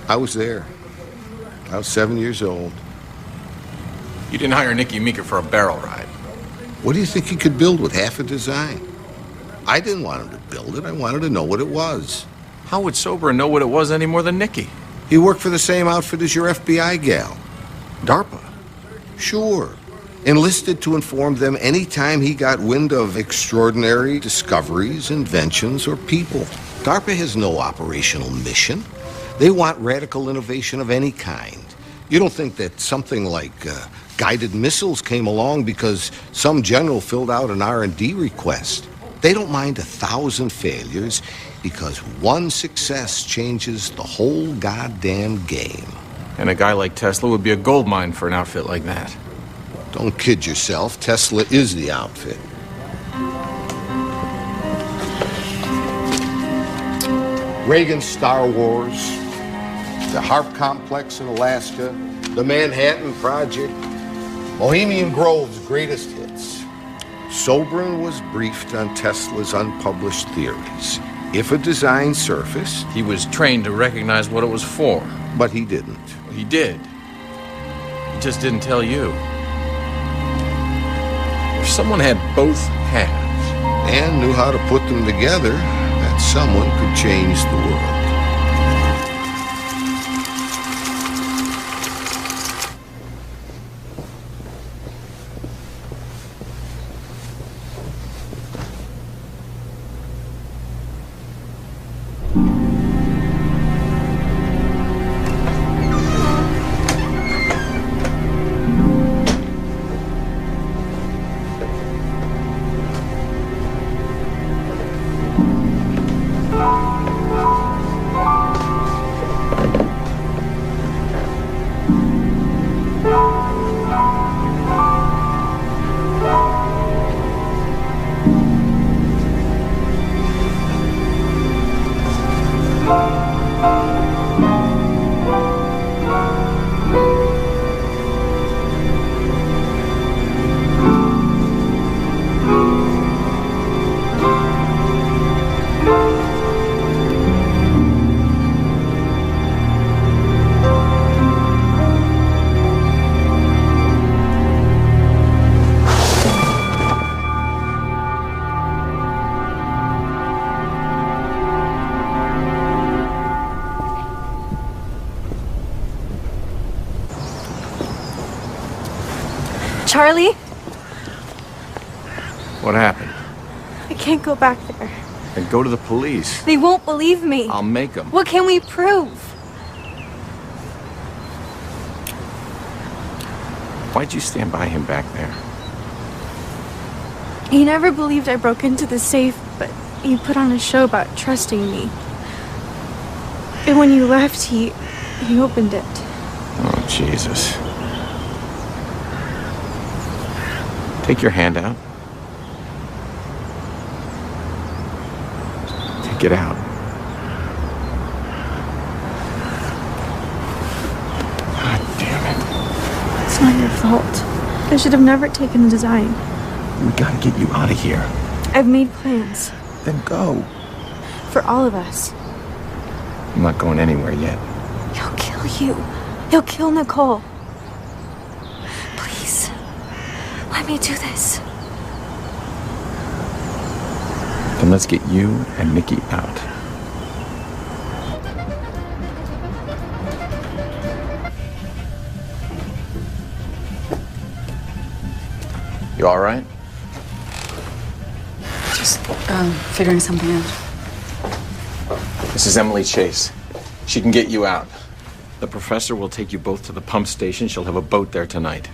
I was there. I was 7 years old. You didn't hire Nicky Meeker for a barrel ride. What do you think he could build with half a design? I didn't want him to build it. I wanted to know what it was. How would Sober know what it was any more than Nicky? He worked for the same outfit as your FBI gal. DARPA. Sure. Enlisted to inform them anytime he got wind of extraordinary discoveries, inventions, or people. DARPA has no operational mission. They want radical innovation of any kind. You don't think that something like guided missiles came along because some general filled out an R&D request. They don't mind 1,000 failures because one success changes the whole goddamn game. And a guy like Tesla would be a gold mine for an outfit like that. Don't kid yourself. Tesla is the outfit. Reagan's Star Wars, the Harp Complex in Alaska, the Manhattan Project, Bohemian Grove's greatest hits. Sobran was briefed on Tesla's unpublished theories. If a design surfaced... He was trained to recognize what it was for. But he didn't. He did. He just didn't tell you. If someone had both halves... and knew how to put them together, that someone could change the world. Charlie? What happened? I can't go back there. Then go to the police. They won't believe me. I'll make them. What can we prove? Why'd you stand by him back there? He never believed I broke into the safe, but he put on a show about trusting me. And when you left, he opened it. Oh, Jesus. Take your hand out. Take it out. God damn it. It's not your fault. I should have never taken the design. We gotta get you out of here. I've made plans. Then go. For all of us. I'm not going anywhere yet. He'll kill you. He'll kill Nicole. Please. Let me do this. Then let's get you and Nikki out. You all right? Just figuring something out. This is Emily Chase. She can get you out. The professor will take you both to the pump station. She'll have a boat there tonight.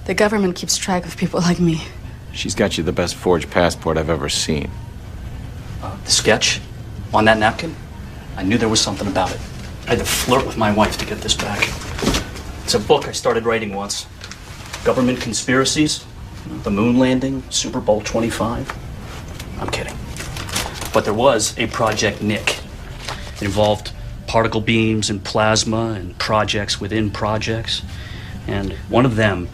The government keeps track of people like me. She's got you the best forged passport I've ever seen. The sketch on that napkin, I knew there was something about it. I had to flirt with my wife to get this back. It's a book I started writing once. Government conspiracies, the moon landing, Super Bowl 25. I'm kidding. But there was a Project Nick. It involved particle beams and plasma and projects within projects. And one of them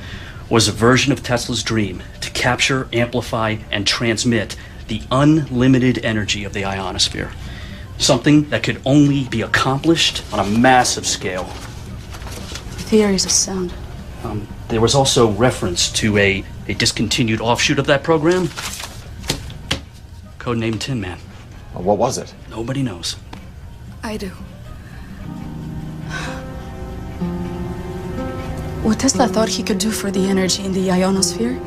was a version of Tesla's dream to capture, amplify, and transmit the unlimited energy of the ionosphere. Something that could only be accomplished on a massive scale. The theories are sound. There was also reference to a discontinued offshoot of that program. Codenamed Tin Man. What was it? Nobody knows. I do. What Tesla thought he could do for the energy in the ionosphere,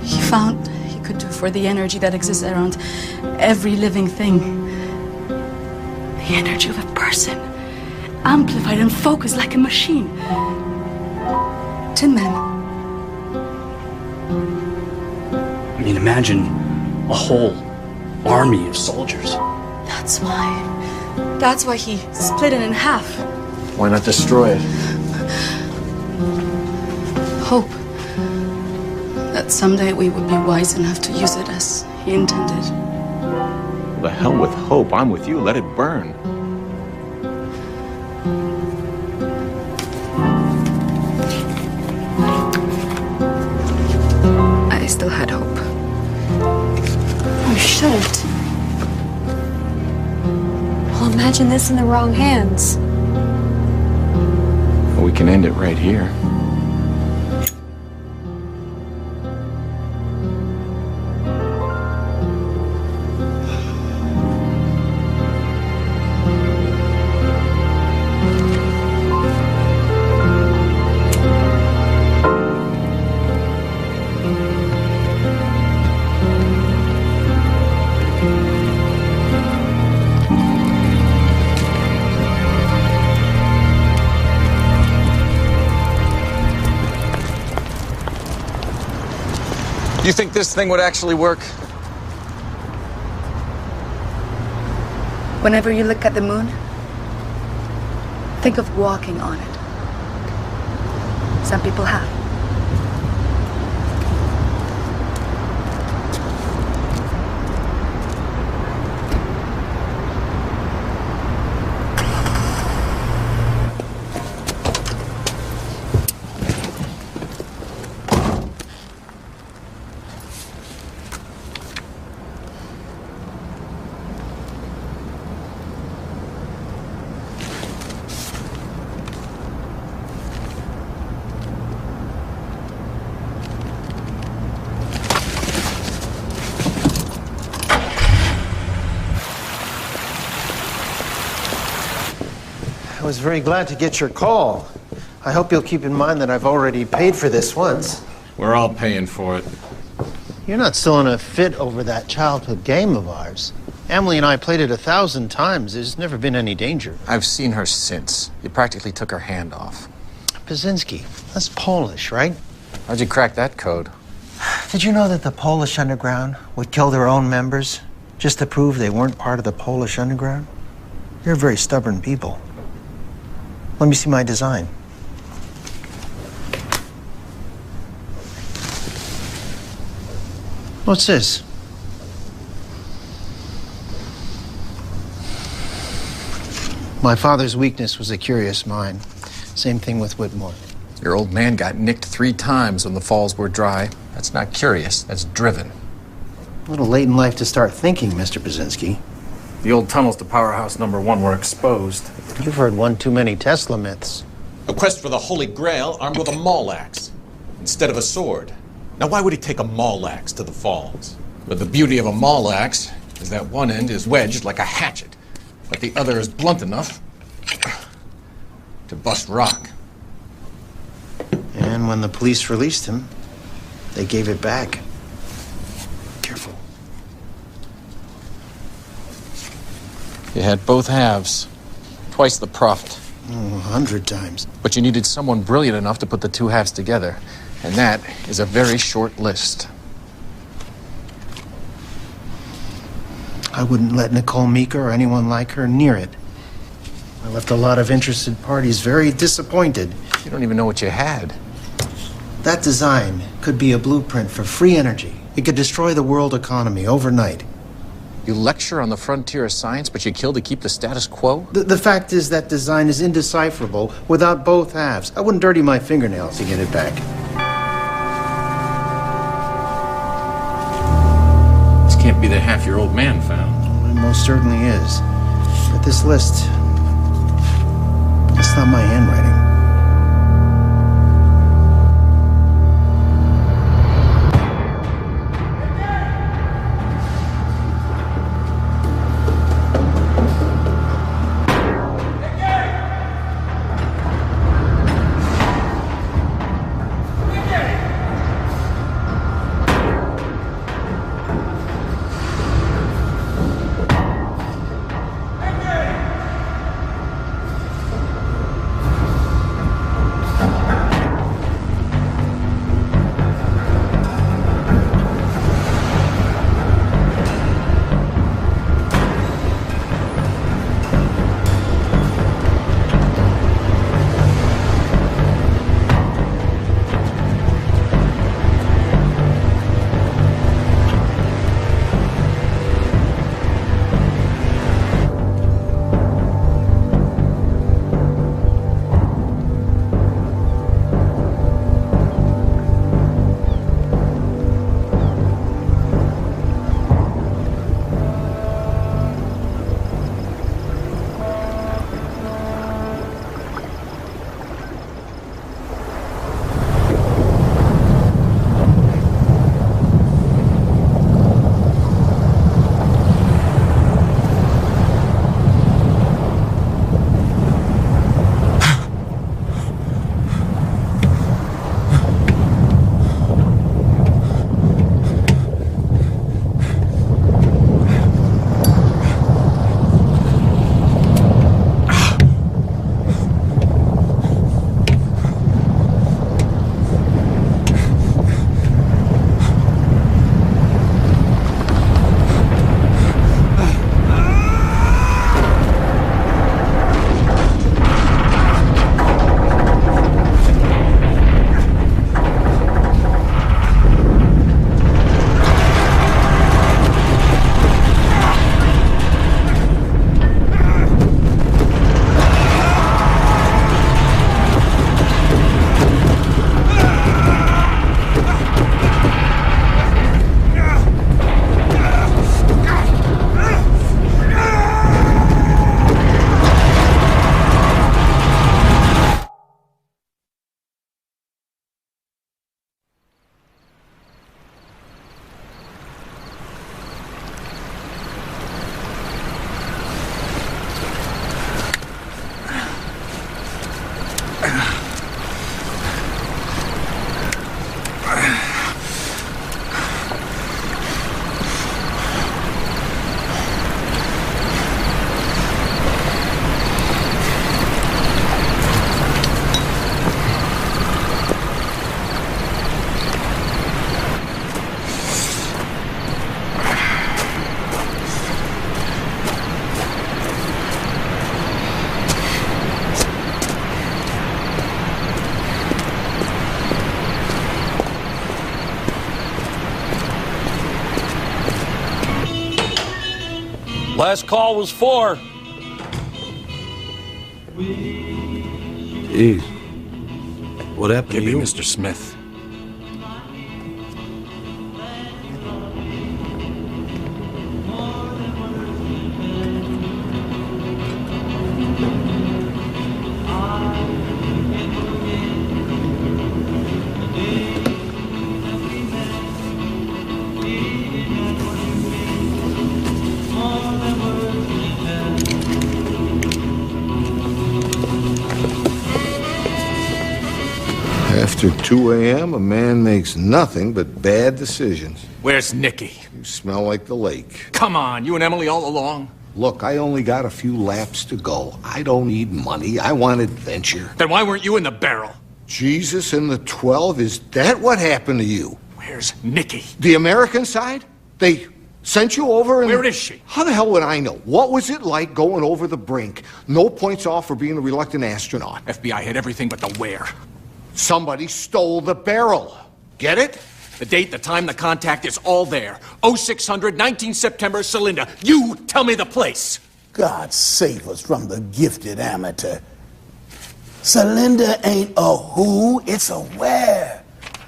he found he could do for the energy that exists around every living thing. The energy of a person, amplified and focused like a machine. Tin Man. I mean, imagine a whole army of soldiers. That's why he split it in half. Why not destroy it? Hope that someday we would be wise enough to use it as he intended. The hell with hope. I'm with you. Let it burn. I still had hope. shouldn't. Well, imagine this in the wrong hands. We can end it right here. You think this thing would actually work? Whenever you look at the moon, think of walking on it. Some people have. I was very glad to get your call. I hope you'll keep in mind that I've already paid for this once. We're all paying for it. You're not still in a fit over that childhood game of ours. Emily and I played it 1,000 times. There's never been any danger. I've seen her since. You practically took her hand off. Pazinski, that's Polish, right? How'd you crack that code? Did you know that the Polish underground would kill their own members just to prove they weren't part of the Polish underground? You're very stubborn people. Let me see my design. What's this? My father's weakness was a curious mind. Same thing with Whitmore. Your old man got nicked 3 times when the falls were dry. That's not curious, that's driven. A little late in life to start thinking, Mr. Pazinski. The old tunnels to powerhouse number 1 were exposed. You've heard one too many Tesla myths. A quest for the Holy Grail armed with a maul axe instead of a sword. Now, why would he take a maul axe to the falls? But the beauty of a maul axe is that one end is wedged like a hatchet, but the other is blunt enough to bust rock. And when the police released him, they gave it back. Careful. You had both halves. Twice the profit. Oh, 100 times. But you needed someone brilliant enough to put the 2 halves together. And that is a very short list. I wouldn't let Nicole Meeker or anyone like her near it. I left a lot of interested parties very disappointed. You don't even know what you had. That design could be a blueprint for free energy. It could destroy the world economy overnight. You lecture on the frontier of science, but you kill to keep the status quo? The fact is that design is indecipherable without both halves. I wouldn't dirty my fingernails to get it back. This can't be the half your old man found. It most certainly is. But this list, it's not my handwriting. Last call was 4. Jeez. What happened to you? Mr. Smith. After 2 a.m., a man makes nothing but bad decisions. Where's Nicky? You smell like the lake. Come on, you and Emily all along? Look, I only got a few laps to go. I don't need money. I want adventure. Then why weren't you in the barrel? Jesus and the 12, is that what happened to you? Where's Nicky? The American side? They sent you over and... Where is she? How the hell would I know? What was it like going over the brink? No points off for being a reluctant astronaut. FBI had everything but the where. Somebody stole the barrel. Get it? The date, the time, the contact is all there. 0600, 19 September, Celinda. You tell me the place. God save us from the gifted amateur. Celinda ain't a who, it's a where.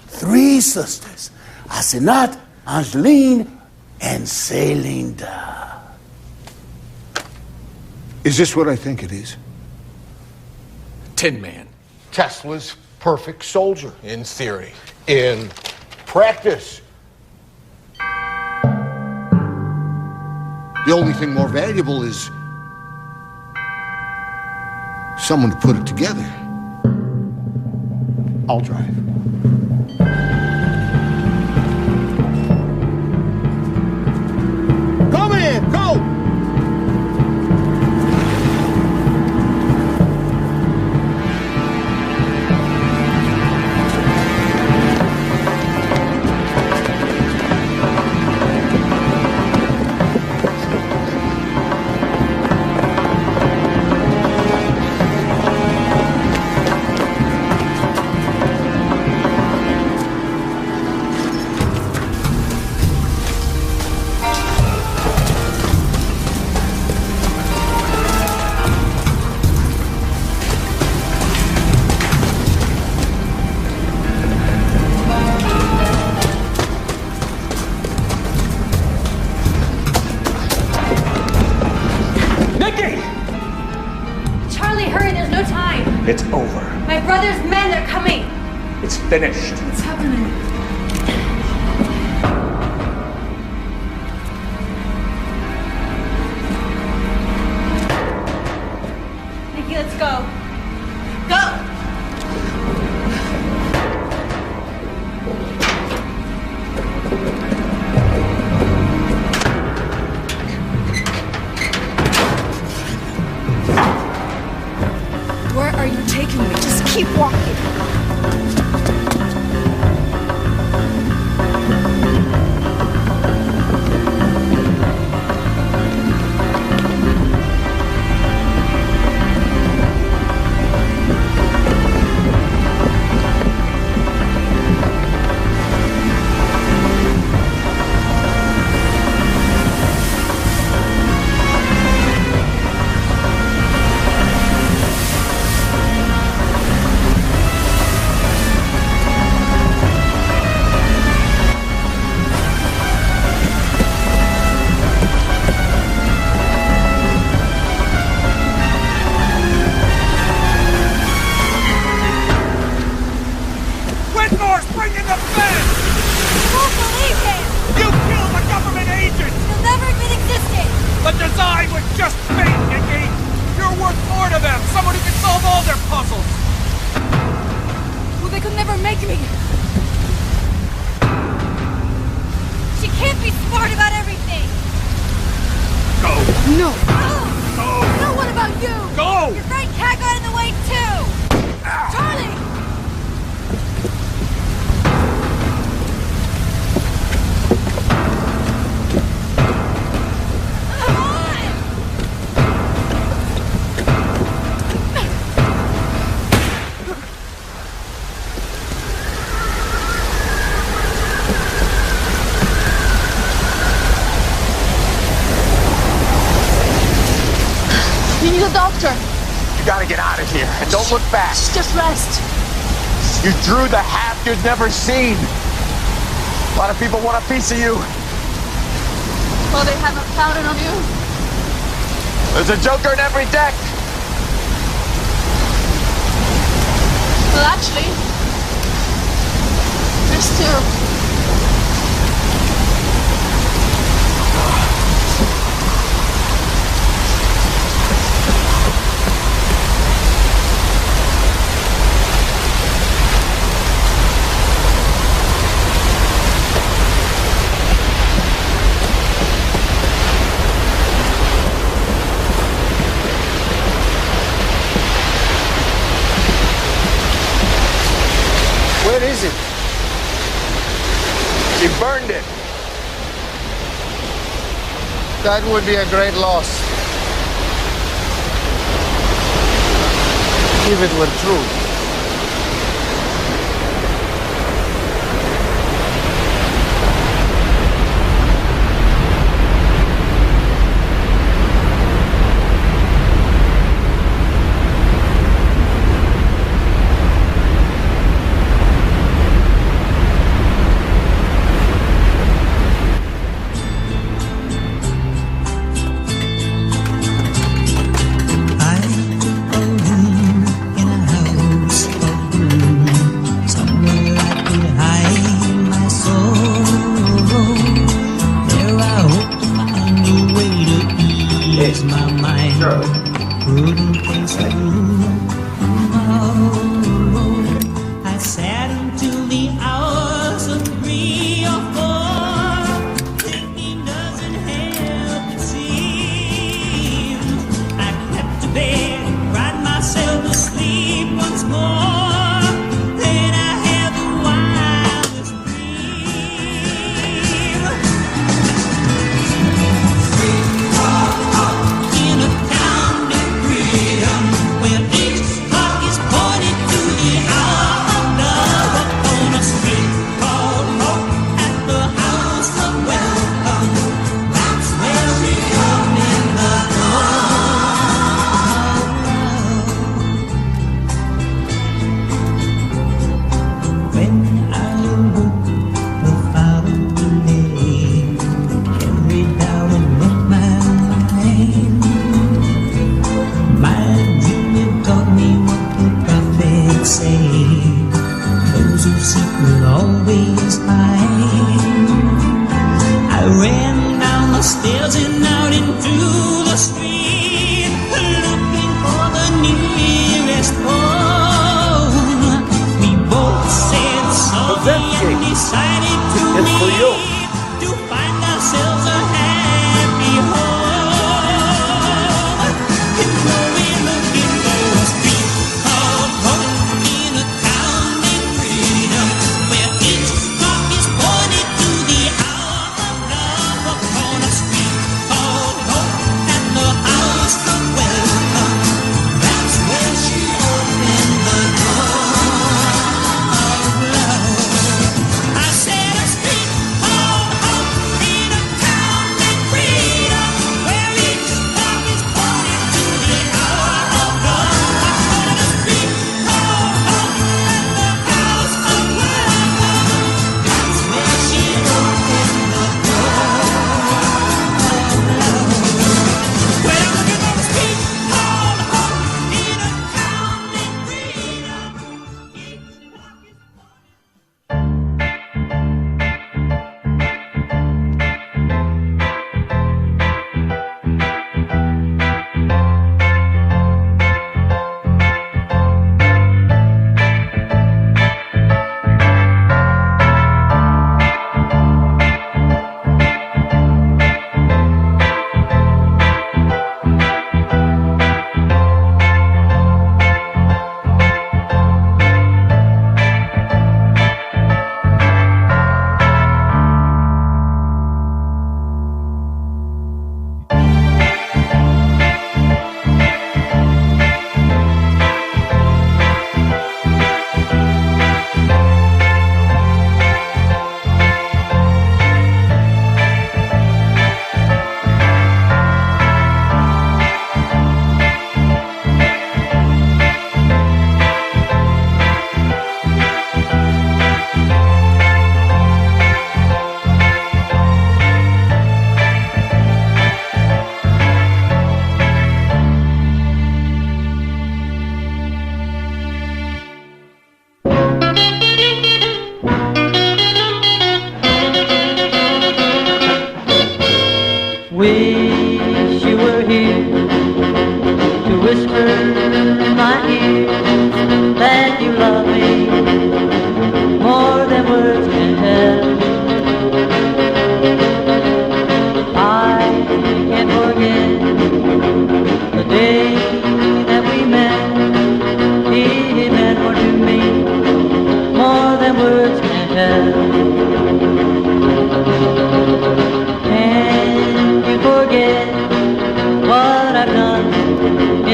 3 sisters. Asenat, Angeline, and Celinda. Is this what I think it is? Tin Man. Tesla's perfect soldier. In theory. In practice. The only thing more valuable is someone to put it together. I'll drive. Come in, go! It's over. My brother's men are coming. It's finished. What's happening? Nikki, let's go. Go! Where are you taking me? Just keep walking. You need a doctor. You gotta get out of here and don't look back. Just rest. You drew the half you'd never seen. A lot of people want a piece of you. Well, they haven't counted on you. There's a joker in every deck. Well, actually, there's two. Where is it? She burned it. That would be a great loss. If it were true. I said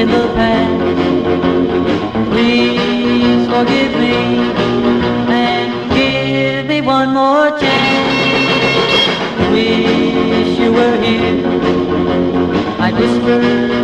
in the past. Please forgive me and give me one more chance. Wish you were here. I'd whisper